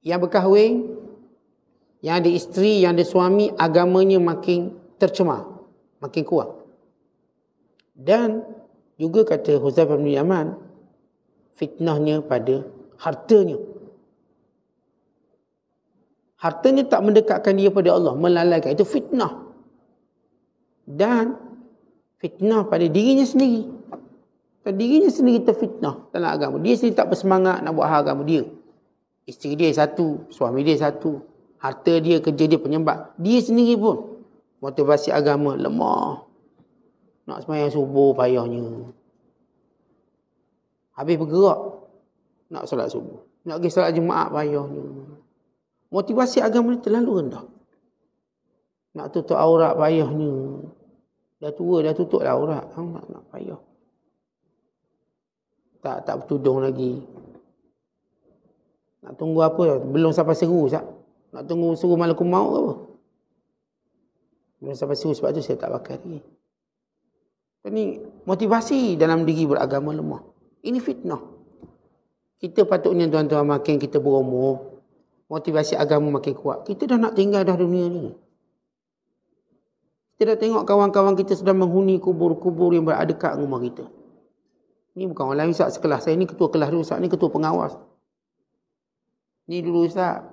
Yang berkahwin, yang ada isteri, yang ada suami, agamanya makin tercemar, makin kurang. Dan juga kata Hudzaifah bin Yaman, fitnahnya pada hartanya. Hartanya tak mendekatkan dia pada Allah, melalaikan. Itu fitnah. Dan fitnah pada dirinya sendiri. Dirinya sendiri terfitnah dalam agama. Dia sendiri tak bersemangat nak buat hal agama dia. Isteri dia satu, suami dia satu, harta dia, kerja dia penyembah. Dia sendiri pun motivasi agama lemah. Nak sembahyang subuh payahnya. Habis bergerak nak solat subuh. Nak pergi solat Jumaat payahnya. Motivasi agama ni terlalu rendah. Nak tutup aurat payahnya. Dah tua, dah tutup lah aurat. Nak payah. Tak bertudung lagi. Nak tunggu apa? Belum sampai seru sah. Nak tunggu seru malaikat maut ke apa? Belum sampai seru, sebab tu saya tak pakai lagi. Ini motivasi dalam diri beragama lemah. Ini fitnah. Kita patutnya tuan-tuan makin kita berumur, motivasi agama makin kuat. Kita dah nak tinggal dah dunia ni. Kita dah tengok kawan-kawan kita sedang menghuni kubur-kubur yang berada dekat rumah kita. Ni bukan orang lain, Ustaz sekelas saya. Ni ketua kelas dulu, Ustaz ni ketua pengawas. Ni dulu Ustaz,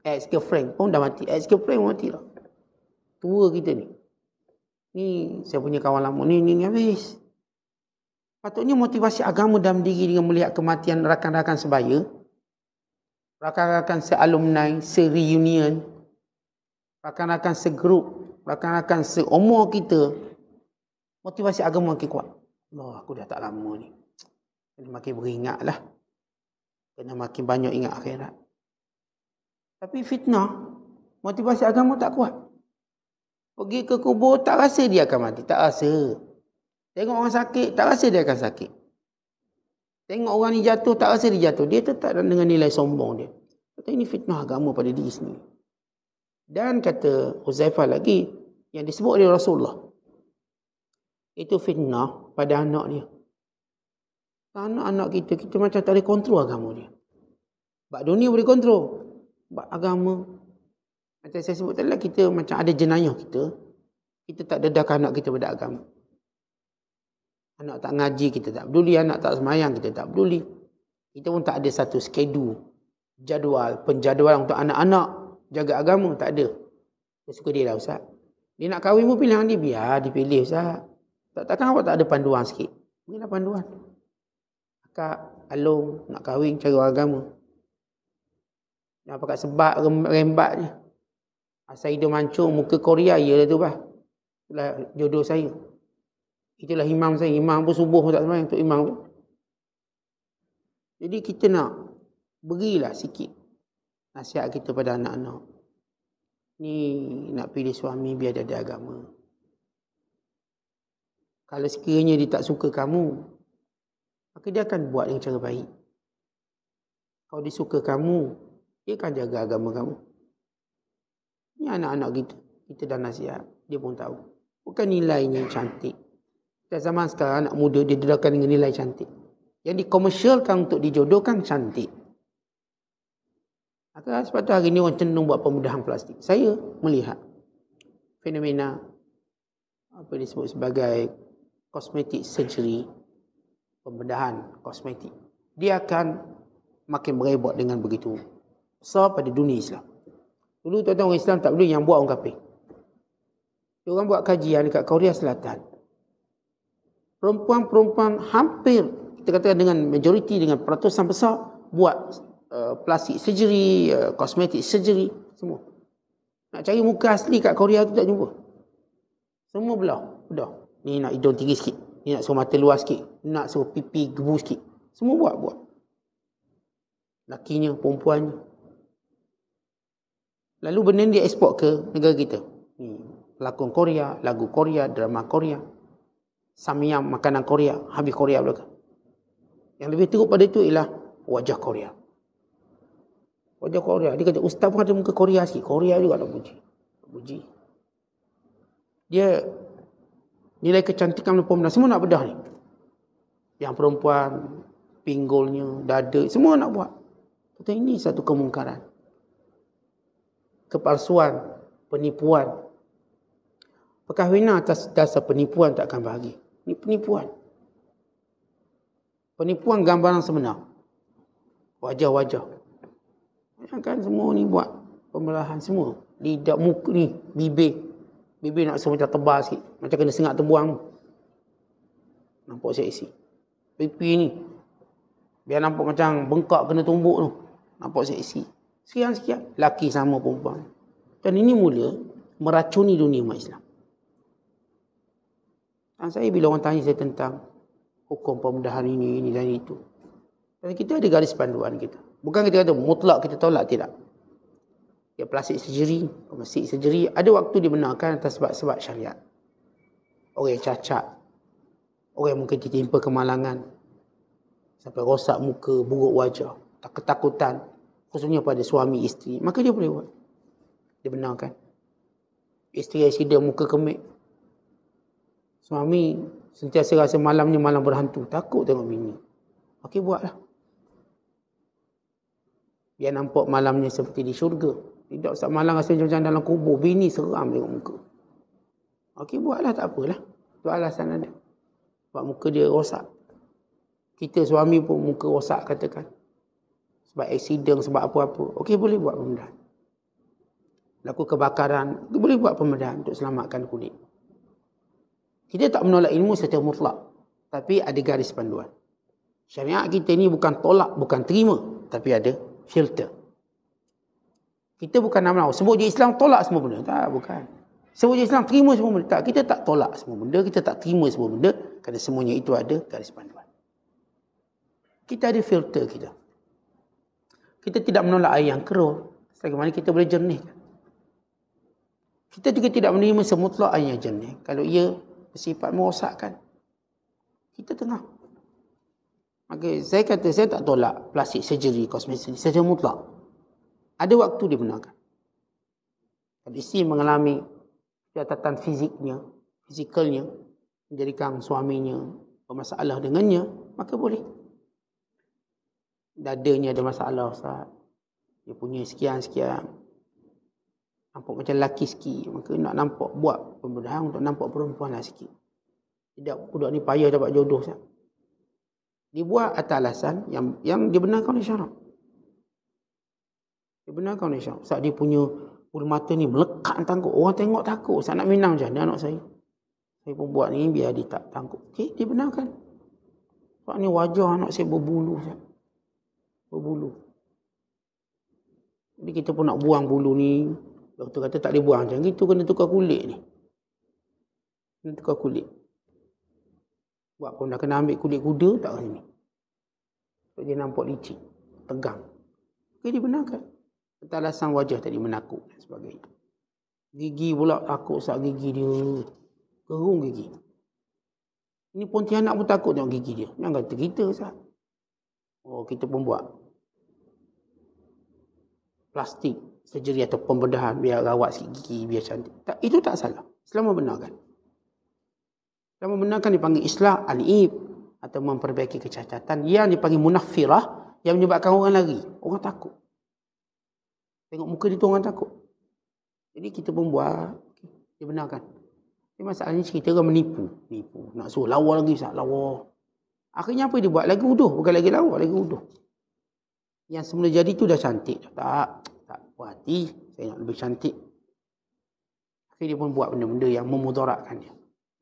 ex-girlfriend pun dah mati. Ex-girlfriend pun mati lah. Tua kita ni. Ni saya punya kawan lama. Ni habis. Patutnya motivasi agama dalam diri dengan melihat kematian rakan-rakan sebaya. Rakan-rakan se-alumni, se-reunion, rakan-rakan se-group, rakan-rakan seumur kita, motivasi agama makin kuat. Allah, aku dah tak lama ni. Kena makin beringat lah. Kena makin banyak ingat akhirat. Tapi fitnah, motivasi agama tak kuat. Pergi ke kubur, tak rasa dia akan mati. Tak rasa. Tengok orang sakit, tak rasa dia akan sakit. Tengok orang ni jatuh, tak rasa dia jatuh. Dia tetap dengan nilai sombong dia. Kata ini fitnah agama pada diri sendiri. Dan kata Hudzaifah lagi, yang disebut oleh Rasulullah, itu fitnah pada anak dia. Anak-anak kita macam tak boleh kontrol agama dia. Bak dunia boleh kontrol. Bak agama, macam saya sebut tadi lah, kita macam ada jenayah kita. Kita tak dedahkan anak kita pada agama. Anak tak ngaji, kita tak peduli. Anak tak semayang, kita tak peduli. Kita pun tak ada satu skedul, jadual, penjadualan untuk anak-anak jaga agama. Tak ada. Dia suka dia lah Ustaz. Dia nak kahwin pun pilihan dia, biar dipilih Ustaz. Takkan awak tak ada panduan sikit? Berilah panduan. Akak, Alung nak kahwin cara orang agama. Jangan pakai sebab rembat je. Asal hidung mancung, muka Korea, iyalah tu bah. Itulah jodoh saya. Itulah imam saya. Imam pun subuh pun tak sembahyang untuk imam pun. Jadi kita nak berilah sikit nasihat kita pada anak-anak. Ni nak pilih suami biar dia ada agama. Kalau sekiranya dia tak suka kamu, maka dia akan buat dengan cara baik. Kalau dia suka kamu, dia akan jaga agama kamu. Ini anak-anak kita. Kita dah nasihat. Dia pun tahu. Bukan nilainya cantik. Dan zaman sekarang anak muda dia didedahkan dengan nilai cantik. Yang dikomersialkan untuk dijodohkan cantik. Maka sebab tu hari ni orang cenderung buat pembedahan plastik. Saya melihat fenomena apa disebut sebagai cosmetic surgery, pembedahan kosmetik. Dia akan makin berebut dengan begitu besar pada dunia Islam. Dulu tuan-tuan orang Islam tak boleh, yang buat orang kafir. Dia orang buat kajian dekat Korea Selatan. Perempuan-perempuan hampir, kita katakan dengan majoriti, dengan peratusan besar, buat plastik surgery, cosmetic surgery, semua. Nak cari muka asli kat Korea tu tak jumpa. Semua belah. Ni nak hidung tinggi sikit, ni nak suruh mata luas sikit, ni nak suruh pipi gebu sikit. Semua buat. Lakinya, perempuannya. Lalu benda ni dia ekspor ke negara kita. Ni, pelakon Korea, lagu Korea, drama Korea, samyang, makanan Korea, habis Korea belakang. Yang lebih teruk pada itu ialah wajah Korea. Wajah Korea. Dia kata, ustaz pun ada muka Korea sikit. Korea juga nak puji. Dia, nilai kecantikan perempuan semua nak bedah ni. Yang perempuan, pinggulnya, dada, semua nak buat. Kata ini satu kemungkaran. Kepalsuan, penipuan. Perkahwinan atas dasar penipuan tak akan bahagia. Ini penipuan. Penipuan gambaran sebenar. Wajah-wajah. Kan semua ni buat pembelahan semua. Lidah, muka ni, bibir. Bibir nak macam tebal sikit. Macam kena sengat terbuang. Nampak seksi. Pipi ni. Biar nampak macam bengkak kena tumbuk tu. Nampak seksi. Sekian-sekian. Laki sama perempuan. Dan ini mula meracuni dunia umat Islam. Dan saya bila orang tanya saya tentang hukum pembedahan ini dan itu. Dan kita ada garis panduan kita. Bukan kita kata mutlak kita tolak, tidak. Ya, plastik surgery, plastik surgery ada waktu dibenarkan atas sebab-sebab syariat. Orang yang cacat, orang yang mungkin ditimpa kemalangan, sampai rosak muka, buruk wajah, ketakutan, khususnya pada suami isteri, maka dia boleh buat. Dibenarkan. Isteri accident muka kemik. Suami sentiasa rasa malamnya malam berhantu, takut tengok bini. Okey, buatlah. Biar nampak malamnya seperti di syurga. Tidak saat malam rasa macam dalam kubur. Bini seram tengok muka. Okey, buatlah, tak apalah. Itu alasan ada. Sebab muka dia rosak. Kita suami pun muka rosak katakan. Sebab accident, sebab apa-apa. Okey, boleh buat pembedahan. Laku kebakaran, boleh buat pembedahan untuk selamatkan kulit. Kita tak menolak ilmu secara mutlak. Tapi ada garis panduan. Syariat kita ni bukan tolak, bukan terima. Tapi ada filter. Kita bukan nak sebut je Islam tolak semua benda. Tak, bukan. Sebut je Islam terima semua benda. Tak, kita tak tolak semua benda. Kita tak terima semua benda. Kerana semuanya itu ada garis panduan. Kita ada filter kita. Kita tidak menolak air yang keruh. Bagaimana kita boleh jernihkan. Kita juga tidak menerima semutlak air yang jernih. Kalau ia bersifat merosakkan. Kita tengah. Maka saya kata saya tak tolak plastik surgery, kosmetik secara mutlak. Ada waktu dibenarkan. Kalau isteri mengalami catatan fizikalnya, menjadikan suaminya bermasalah dengannya, maka boleh. Dadanya ada masalah, Ustaz. Dia punya sekian-sekian. Nampak macam lelaki sikit. Maka nak nampak, buat pembedahan untuk nampak perempuan lah sikit. Tidak, budak ni payah dapat jodoh, Ustaz. Dibuat atas alasan yang dibenarkan oleh syarak. Dibenarkan oleh syarak. Saat dia punya bulu mata ni melekat tangguh. Orang tengok takut. Saya nak minang macam mana anak saya. Saya pun buat ni biar dia tak tangguh. Okey, dibenarkan. Sebab ni wajah anak saya berbulu. Berbulu. Jadi kita pun nak buang bulu ni. Doktor kata tak boleh buang macam itu. Kena tukar kulit ni. Kena tukar kulit. Buat pun dah kena ambil kulit kuda, tak kena ni. So, dia nampak licin, tegang. Okey, dibenarkan. Atas alasan wajah tadi menakut dan sebagainya. Gigi pula takut saat gigi dia. Gerung gigi. Ini Pontianak pun takut tengok gigi dia. Jangan kata kita, Ustaz. Oh, kita pun buat. plastik surgery atau pembedahan biar rawat sikit gigi, biar cantik. Tak, itu tak salah. Islam membenarkan. Islam membenarkan dipanggil islah al-ib atau memperbaiki kecacatan. Yang dipanggil munaffirah yang menyebabkan orang lari. Orang takut. Tengok muka dia tu orang takut. Jadi kita pun buat, dibenarkan. Tapi masalahnya cerita orang menipu. Nak suruh lawa lagi, lawa. Akhirnya apa dia buat? Lagi uduh. Bukan lagi lawa, lagi uduh. Yang semula jadi tu dah cantik. Tak puas hati. Saya nak lebih cantik. Akhirnya dia pun buat benda-benda yang memudaratkan dia.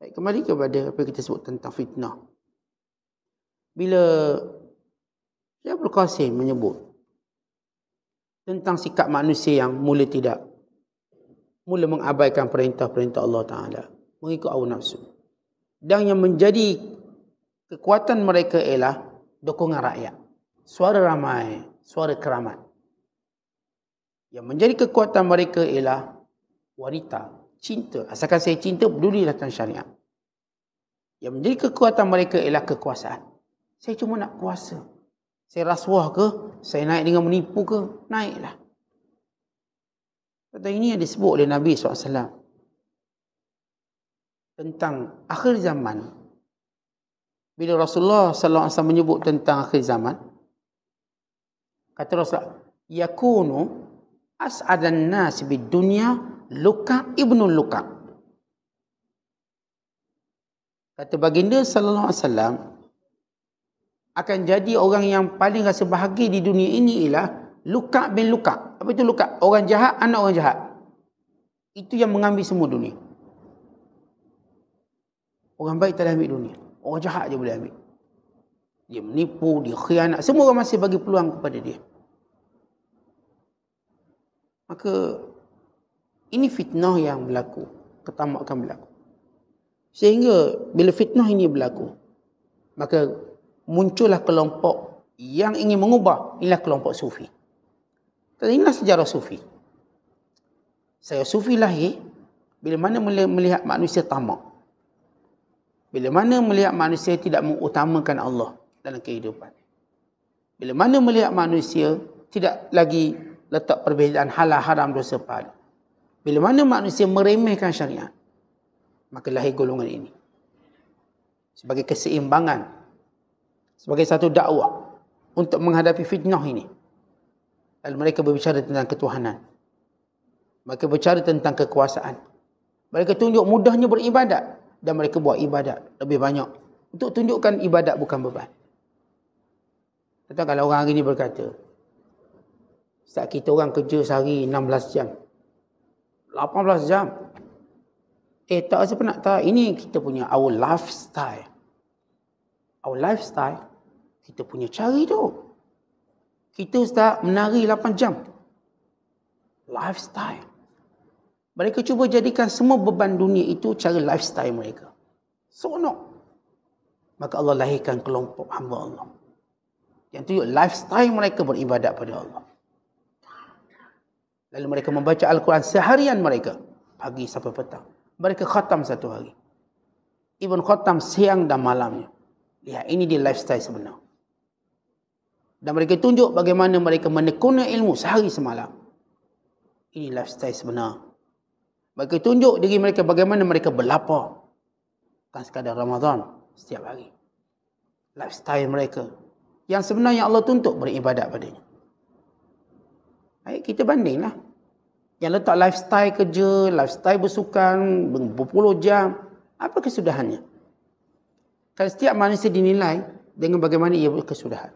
Baik, kembali kepada apa yang kita sebut tentang fitnah. Bila Syekh Abdul Qasim menyebut tentang sikap manusia yang mula mengabaikan perintah-perintah Allah Ta'ala, mengikut hawa nafsu. Dan yang menjadi kekuatan mereka ialah dukungan rakyat. Suara ramai, suara keramat. Yang menjadi kekuatan mereka ialah wanita, cinta. Asalkan saya cinta, pedulilah tentang syariat. Yang menjadi kekuatan mereka ialah kekuasaan. Saya cuma nak kuasa. Saya rasuah ke? Saya naik dengan menipu ke? Naiklah. Kata ini yang disebut oleh Nabi SAW tentang akhir zaman. Bila Rasulullah SAW menyebut tentang akhir zaman, kata Rasulullah, yakunu as'adan nas bid dunya Luka ibnu Luka. Kata baginda sallallahu alaihi wasallam, akan jadi orang yang paling rasa bahagia di dunia ini ialah Luka bin Luka. Apa itu Luka? Orang jahat, anak orang jahat. Itu yang mengambil semua dunia. Orang baik tak boleh ambil dunia. Orang jahat je boleh ambil. Dia menipu, dia khianat. Semua orang masih bagi peluang kepada dia. Maka ini fitnah yang berlaku. Ketamakan berlaku. Sehingga bila fitnah ini berlaku, maka muncullah kelompok yang ingin mengubah. Inilah kelompok sufi. Dan inilah sejarah sufi. Saya sufi lahir bila mana melihat manusia tamak. Bila mana melihat manusia tidak mengutamakan Allah dalam kehidupan. Bila mana melihat manusia tidak lagi letak perbezaan halal haram dosa pahala. Bila mana manusia meremehkan syariat, maka lahir golongan ini. Sebagai keseimbangan. Sebagai satu dakwah untuk menghadapi fitnah ini. Lalu mereka berbicara tentang ketuhanan. Mereka berbicara tentang kekuasaan. Mereka tunjuk mudahnya beribadat. Dan mereka buat ibadat lebih banyak. Untuk tunjukkan ibadat bukan beban. Tentang kalau orang hari ini berkata, Ustaz, kita orang kerja sehari 16 jam. 18 jam. Tak rasa penat tak? Ini kita punya our lifestyle. Our lifestyle, kita punya cari tu. Kita Ustaz menari 8 jam. Lifestyle. Mereka cuba jadikan semua beban dunia itu cara lifestyle mereka. Seronok. Maka Allah lahirkan kelompok hamba Allah. Yang tunjuk lifestyle mereka beribadat pada Allah. Lalu mereka membaca Al-Quran seharian mereka. Pagi sampai petang. Mereka khatam satu hari. Ibn khatam siang dan malamnya. Lihat, ini dia lifestyle sebenar. Dan mereka tunjuk bagaimana mereka menekuni ilmu sehari semalam. Ini lifestyle sebenar. Mereka tunjuk diri mereka bagaimana mereka berlapar. Bukan sekadar Ramadan. Setiap hari. Lifestyle mereka. Yang sebenarnya Allah tuntut beribadat padanya. Baik, kita bandinglah. Yang letak lifestyle kerja, lifestyle bersukan, berpuluh jam. Apa kesudahannya? Kalau setiap manusia dinilai dengan bagaimana ia berkesudahan.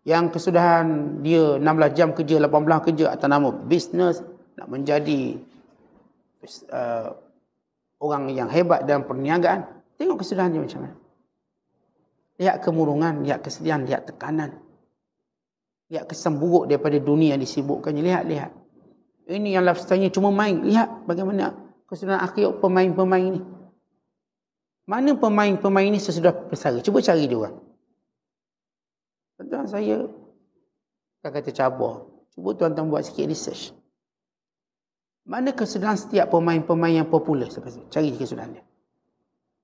Yang kesudahan dia 16 jam kerja, 18 kerja atas nama bisnes, nak menjadi orang yang hebat dalam perniagaan. Tengok kesudahan dia macam mana. Lihat kemurungan, lihat kesedihan, lihat tekanan. Lihat kesan buruk daripada dunia yang disibukkannya. Lihat. Ini yang lifestyle-nya cuma main. Lihat bagaimana kesudahan akhir pemain-pemain ini. Mana pemain-pemain ini sesudah bersara? Cuba cari dia orang. Tuan saya kan kata cabar. Cuba tuan-tuan buat sikit research. Mana kesudahan setiap pemain-pemain yang popular? Cari kesudahan dia.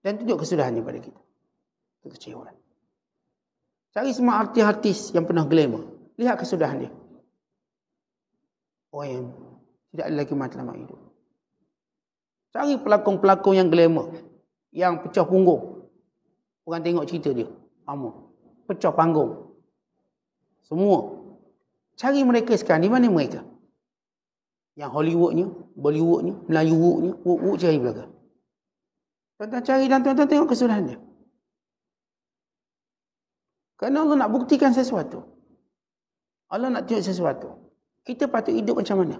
Dan tunjuk kesudahannya pada kita. Kekecewaan. Cari semua artis-artis yang pernah glamour. Lihat kesudahan dia. orang yang tidak ada lagi matlamat hidup. Cari pelakon-pelakon yang glamour, yang pecah punggung. Orang tengok cerita dia, pecah panggung. Semua. Cari mereka sekarang, di mana mereka? Yang Hollywoodnya, Bollywoodnya, Melayuwoodnya, wuk cari belakang. Tuan-tuan cari dan tuan-tuan tengok kesudahan dia. Kerana Allah nak buktikan sesuatu. Allah nak tunjuk sesuatu. Kita patut hidup macam mana?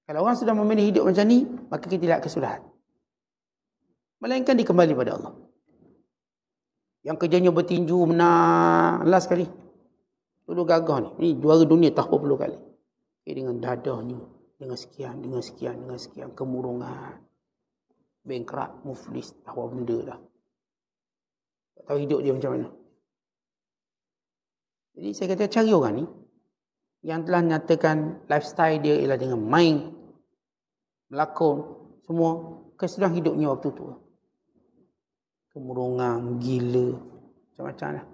Kalau orang sudah memilih hidup macam ni, maka kita tidak kesudahan. Melainkan dikembali pada Allah. Yang kerjanya bertinju menang last sekali. Dulu gagah ni. Ini juara dunia tak berapa puluh kali. Dengan dadahnya, dengan sekian, kemurungan. Bankrupt, muflis, tak apa benda dah. Tak tahu hidup dia macam mana. Jadi saya kata cari orang ni, yang telah nyatakan lifestyle dia ialah dengan main, melakon, semua kesudahan hidupnya waktu tu. Kemurungan, gila, macam-macam lah.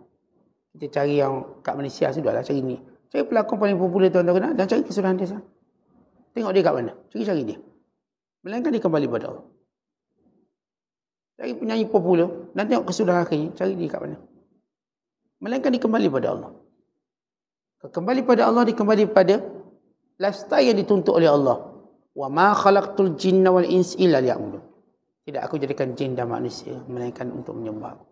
Kita cari yang kat Malaysia sudahlah cari ni. Cari pelakon paling popular tuan-tuan kenal dan cari kesudahan dia. Tengok dia kat mana. Cari dia. Melainkan dia kembali pada Allah. Cari penyanyi popular dan tengok kesudahan akhirnya. Cari dia kat mana. Melainkan dia kembali pada Allah. Kembali pada Allah, dia kembali pada lifestyle yang dituntut oleh Allah. Wa ma khalaqtul jinna wal insa illa liya'budun. Tidak aku jadikan jin dan manusia melainkan untuk menyembah aku.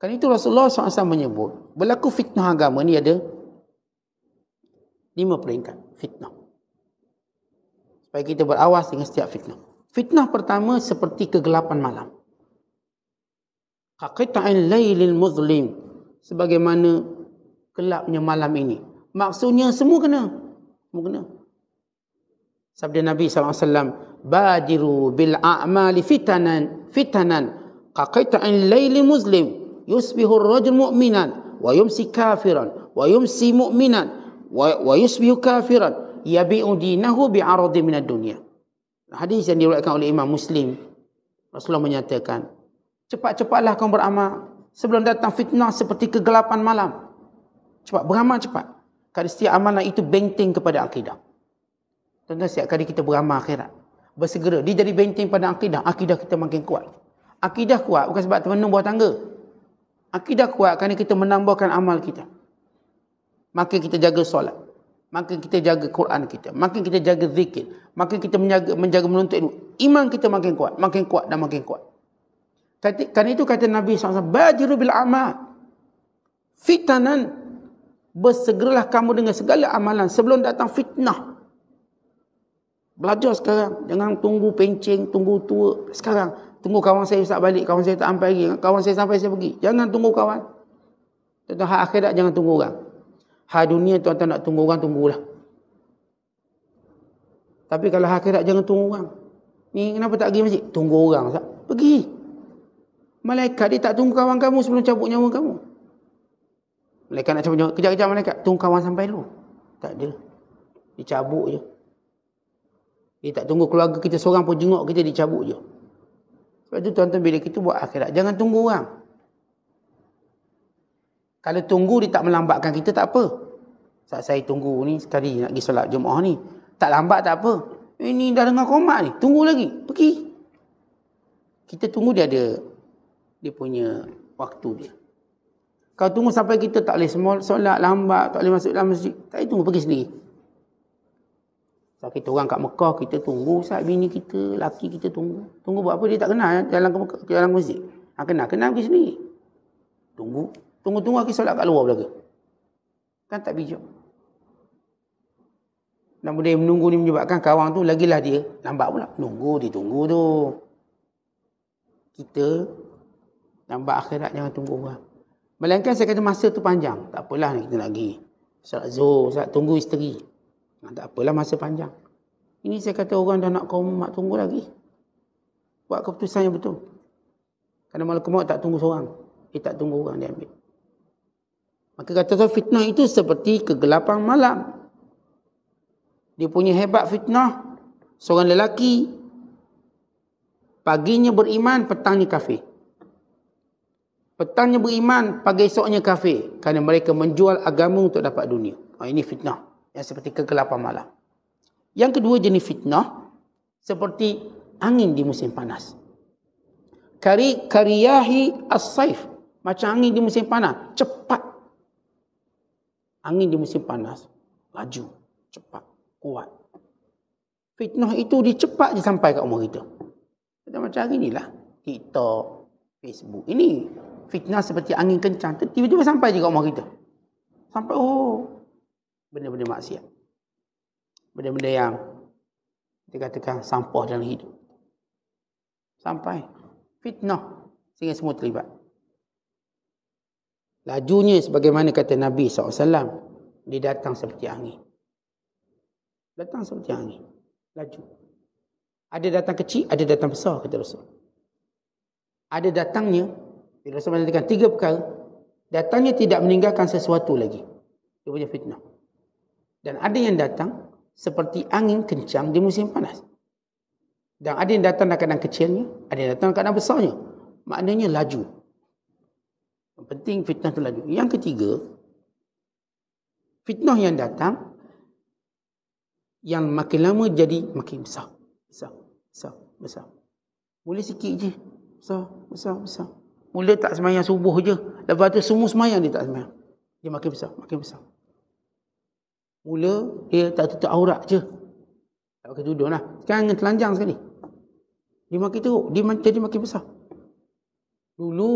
Kan itu Rasulullah SAW menyebut, berlaku fitnah agama ni ada 5 peringkat fitnah. Supaya kita berawas dengan setiap fitnah. Fitnah pertama seperti kegelapan malam. Qaqita'il lailil muzlim. Sebagaimana gelapnya malam ini. Maksudnya semua kena. Semua kena. Sabda Nabi SAW, Badiru bil a'mali fitanan qaqita'il lailil muzlim. Yusbihu ar-rajul mu'minan wa yumsi kafiran wa yumsi mu'minan wa yusbihu kafiran yabi'u dinahu bi'aradin minad dunya. Hadis yang diriwayatkan oleh Imam Muslim, Rasulullah menyatakan, cepat-cepatlah kamu beramal sebelum datang fitnah seperti kegelapan malam. Cepat, beramal cepat. Kerana setiap amalan itu benteng kepada akidah. Tuan-tuan, setiap kali kita beramal akhirat, bersegera, dia jadi benteng pada akidah. Akidah kita makin kuat. Akidah kuat bukan sebab temenung buah tangga. Akidah kuat kerana kita menambahkan amal kita. Makin kita jaga solat. Makin kita jaga Quran kita. Makin kita jaga zikir. Makin kita menjaga menuntut ilmu. Iman kita makin kuat dan makin kuat. Kerana itu kata Nabi SAW, Badiru bil amal fitanan. Bersegeralah kamu dengan segala amalan sebelum datang fitnah. Belajar sekarang. Jangan tunggu pencing, tunggu tua. Sekarang. Tunggu kawan saya ustaz balik. Kawan saya tak sampai lagi. Kawan saya sampai saya pergi. Jangan tunggu kawan. Tuan-tuan, hak akhirat jangan tunggu orang. Hak dunia tuan-tuan nak tunggu orang, tunggulah. Tapi kalau hak akhirat jangan tunggu orang. Ni kenapa tak pergi masjid? Tunggu orang ustaz. Pergi. Malaikat dia tak tunggu kawan kamu sebelum cabut nyawa kamu. Malaikat nak cabut nyawa. Kejar-kejar malaikat. Tunggu kawan sampai dulu. Tak ada. Dia cabut je. Dia tak tunggu keluarga kita seorang pun jenguk kita, dia cabut je. Sebab itu tuan-tuan, bila kita buat akhirat, jangan tunggu orang. Kalau tunggu dia tak melambatkan kita, tak apa. Saat saya tunggu ni, sekali nak pergi solat Jumaat ni, tak lambat tak apa. Ini dah dengar komat ni, tunggu lagi, pergi. Kita tunggu dia ada, dia punya waktu dia. Kalau tunggu sampai kita tak boleh solat lambat, tak boleh masuk dalam masjid, tak boleh tunggu, pergi sendiri. So, kita orang kat Mekah, kita tunggu saat bini kita, laki kita tunggu. Tunggu buat apa? Dia tak kenal jalan ke jalan masjid. Kenal pergi sendiri. Tunggu akhir solat kat luar belaka. Kan tak bijak. Dan benda yang menunggu ni menyebabkan kawan tu lagilah dia lambat pula. Tunggu tu. Kita lambat akhirat, jangan tunggu orang. Melainkan saya kata masa tu panjang. Tak apalah kita nak pergi solat Zuhur, solat tunggu isteri. Tak apalah masa panjang. Ini saya kata orang dah nak komat, tunggu lagi. Buat keputusan yang betul. Kerana malaikat maut tak tunggu seorang. Dia tak tunggu orang, dia ambil. Maka kata fitnah itu seperti kegelapan malam. Dia punya hebat fitnah. Seorang lelaki, paginya beriman, petangnya kafir. Petangnya beriman, pagi esoknya kafir. Kerana mereka menjual agama untuk dapat dunia. Ini fitnah yang seperti kegelapan malam. Yang kedua jenis fitnah seperti angin di musim panas. Kariyahi as-saif, macam angin di musim panas, cepat. Angin di musim panas, laju, cepat, kuat. Fitnah itu dia cepat je sampai kat rumah kita. Macam hari inilah, TikTok, Facebook. Ini fitnah seperti angin kencang, tiba-tiba sampai je kat rumah kita. Sampai, benda-benda maksiat. Benda-benda yang dikatakan sampah dalam hidup. Sampai. Fitnah. Sehingga semua terlibat. Lajunya sebagaimana kata Nabi SAW. Dia datang seperti angin. Datang seperti angin. Laju. Ada datang kecil, ada datang besar, kata Rasul. Ada datangnya, Rasul mengatakan 3 perkara. Datangnya tidak meninggalkan sesuatu lagi. Dia punya fitnah. Dan ada yang datang seperti angin kencang di musim panas. Dan ada yang datang dalam keadaan kecilnya, ada yang datang dalam keadaan besarnya. Maknanya laju. Yang penting fitnah itu laju. Yang ketiga, fitnah yang datang, yang makin lama jadi makin besar. Besar. Mula sikit je. Besar. Mula tak sembahyang subuh je. Lepas tu semua sembahyang dia tak sembahyang. Dia makin besar. Mula dia tak tutup aurat je. Tak pakai tudung lah. Sekarang telanjang sekali. Dia makin teruk. Dia jadi makin besar. Dulu,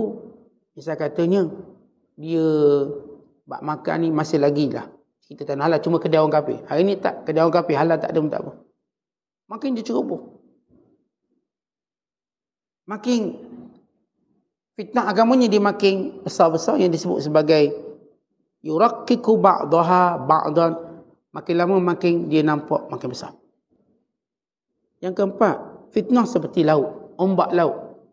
misal katanya, dia bak makan ni masih lagi lah. Kita tak nak halal, cuma kedai orang kafir. Hari ni tak, kedai orang kafir halal tak ada pun tak apa. Makin dia ceroboh. Makin fitnah agamanya dia makin besar-besar yang disebut sebagai yurakkiku ba'daha ba'dan. Makin lama makin dia nampak makin besar. Yang keempat, fitnah seperti laut, ombak laut.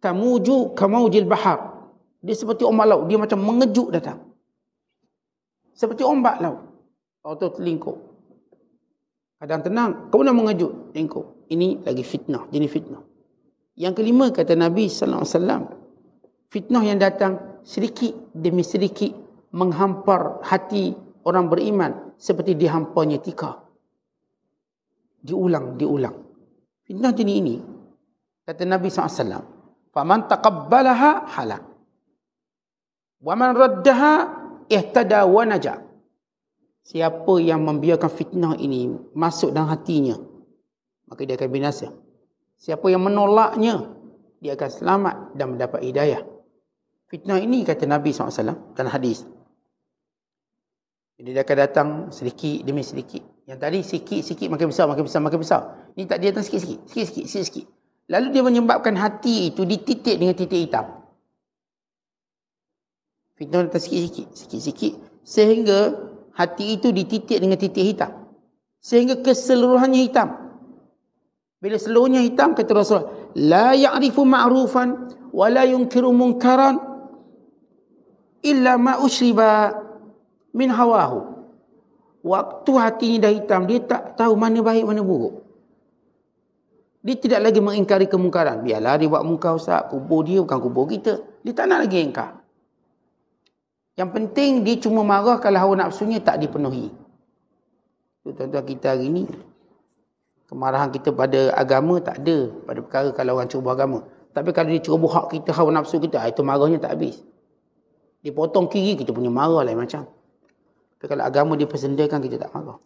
Tamuju kamaujil bahar. Dia seperti ombak laut, dia macam mengejut datang. Seperti ombak laut. Atau terlingkup. Kadang tenang, kemudian mengejut, lingkup. Ini lagi fitnah, jenis fitnah. Yang kelima kata Nabi sallallahu alaihi wasallam, fitnah yang datang sedikit demi sedikit menghampar hati orang beriman seperti dihampanya tikar. Diulang. Fitnah jenis ini, kata Nabi SAW, faman taqabbalaha halak. Wa man raddaha ihtada wa naja. Siapa yang membiarkan fitnah ini masuk dalam hatinya, maka dia akan binasa. Siapa yang menolaknya, dia akan selamat dan mendapat hidayah. Fitnah ini kata Nabi SAW dalam hadis. Dia akan datang sedikit demi sedikit. Yang tadi sikit-sikit makin besar. Ini tak dia datang sikit-sikit. Lalu dia menyebabkan hati itu dititik dengan titik hitam. Fitnah datang sikit-sikit. Sehingga hati itu dititik dengan titik hitam. Sehingga keseluruhannya hitam. Bila seluruhnya hitam, kata Rasulullah, la ya'rifu ma'rufan wa la yunkiru munkaran illa ma ushriba min hawahu. Waktu hatinya dah hitam, dia tak tahu mana baik mana buruk. Dia tidak lagi mengingkari kemungkaran. Biarlah dia buat mungkar, Ustaz, kubur dia bukan kubur kita. Dia tak nak lagi ingkar. Yang penting dia cuma marah kalau hawa nafsunya tak dipenuhi. Tuan-tuan kita hari ni, kemarahan kita pada agama tak ada. Pada perkara kalau orang ceroboh agama. Tapi kalau dia ceroboh hak kita, hawa nafsu kita, itu marahnya tak habis. Dia potong kiri, kita punya marah lain macam. Tapi kalau agama dia persendakan, kita tak marah.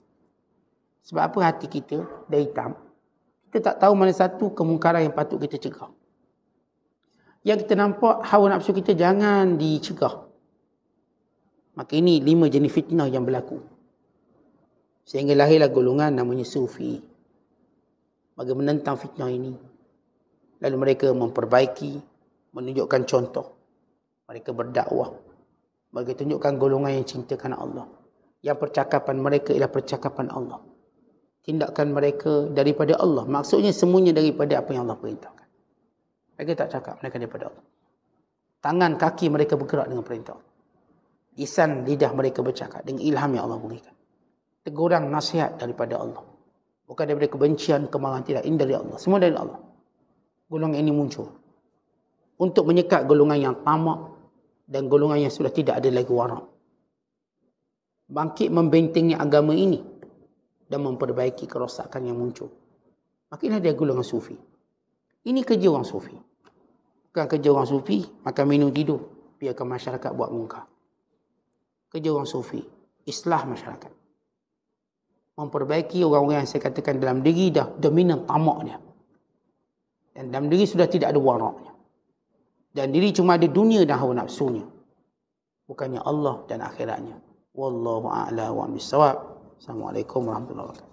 Sebab apa? Hati kita dah hitam. Kita tak tahu mana satu kemungkaran yang patut kita cegah. Yang kita nampak, hawa nafsu kita jangan dicegah. Maka ini 5 jenis fitnah yang berlaku. Sehingga lahirlah golongan namanya Sufi. Bagi menentang fitnah ini. Lalu mereka memperbaiki, menunjukkan contoh. Mereka berdakwah. Mereka tunjukkan golongan yang cinta kerana Allah. Yang percakapan mereka ialah percakapan Allah. Tindakan mereka daripada Allah. Maksudnya semuanya daripada apa yang Allah perintahkan. Mereka tak cakap, mereka daripada Allah. Tangan, kaki mereka bergerak dengan perintah Allah. Lisan, lidah mereka bercakap dengan ilham yang Allah berikan. Teguran, nasihat daripada Allah. Bukan daripada kebencian, kemarahan, tidak. Ini dari Allah. Semua dari Allah. Golongan ini muncul. Untuk menyekat golongan yang tamak dan golongan yang sudah tidak ada lagi warak. bangkit membentengi agama ini dan memperbaiki kerosakan yang muncul. Makinlah dia golongan sufi. Ini kerja orang sufi. Bukan kerja orang sufi, makan minum tidur, biarkan masyarakat buat mungkar. Kerja orang sufi, islah masyarakat. Memperbaiki orang-orang yang saya katakan dalam diri dah dominan tamaknya. Dan dalam diri sudah tidak ada waraknya. Dan diri cuma ada dunia dan hawa nafsunya. Bukannya Allah dan akhiratnya. Wallahu a'la wa bissawab. Assalamualaikum warahmatullahi wabarakatuh.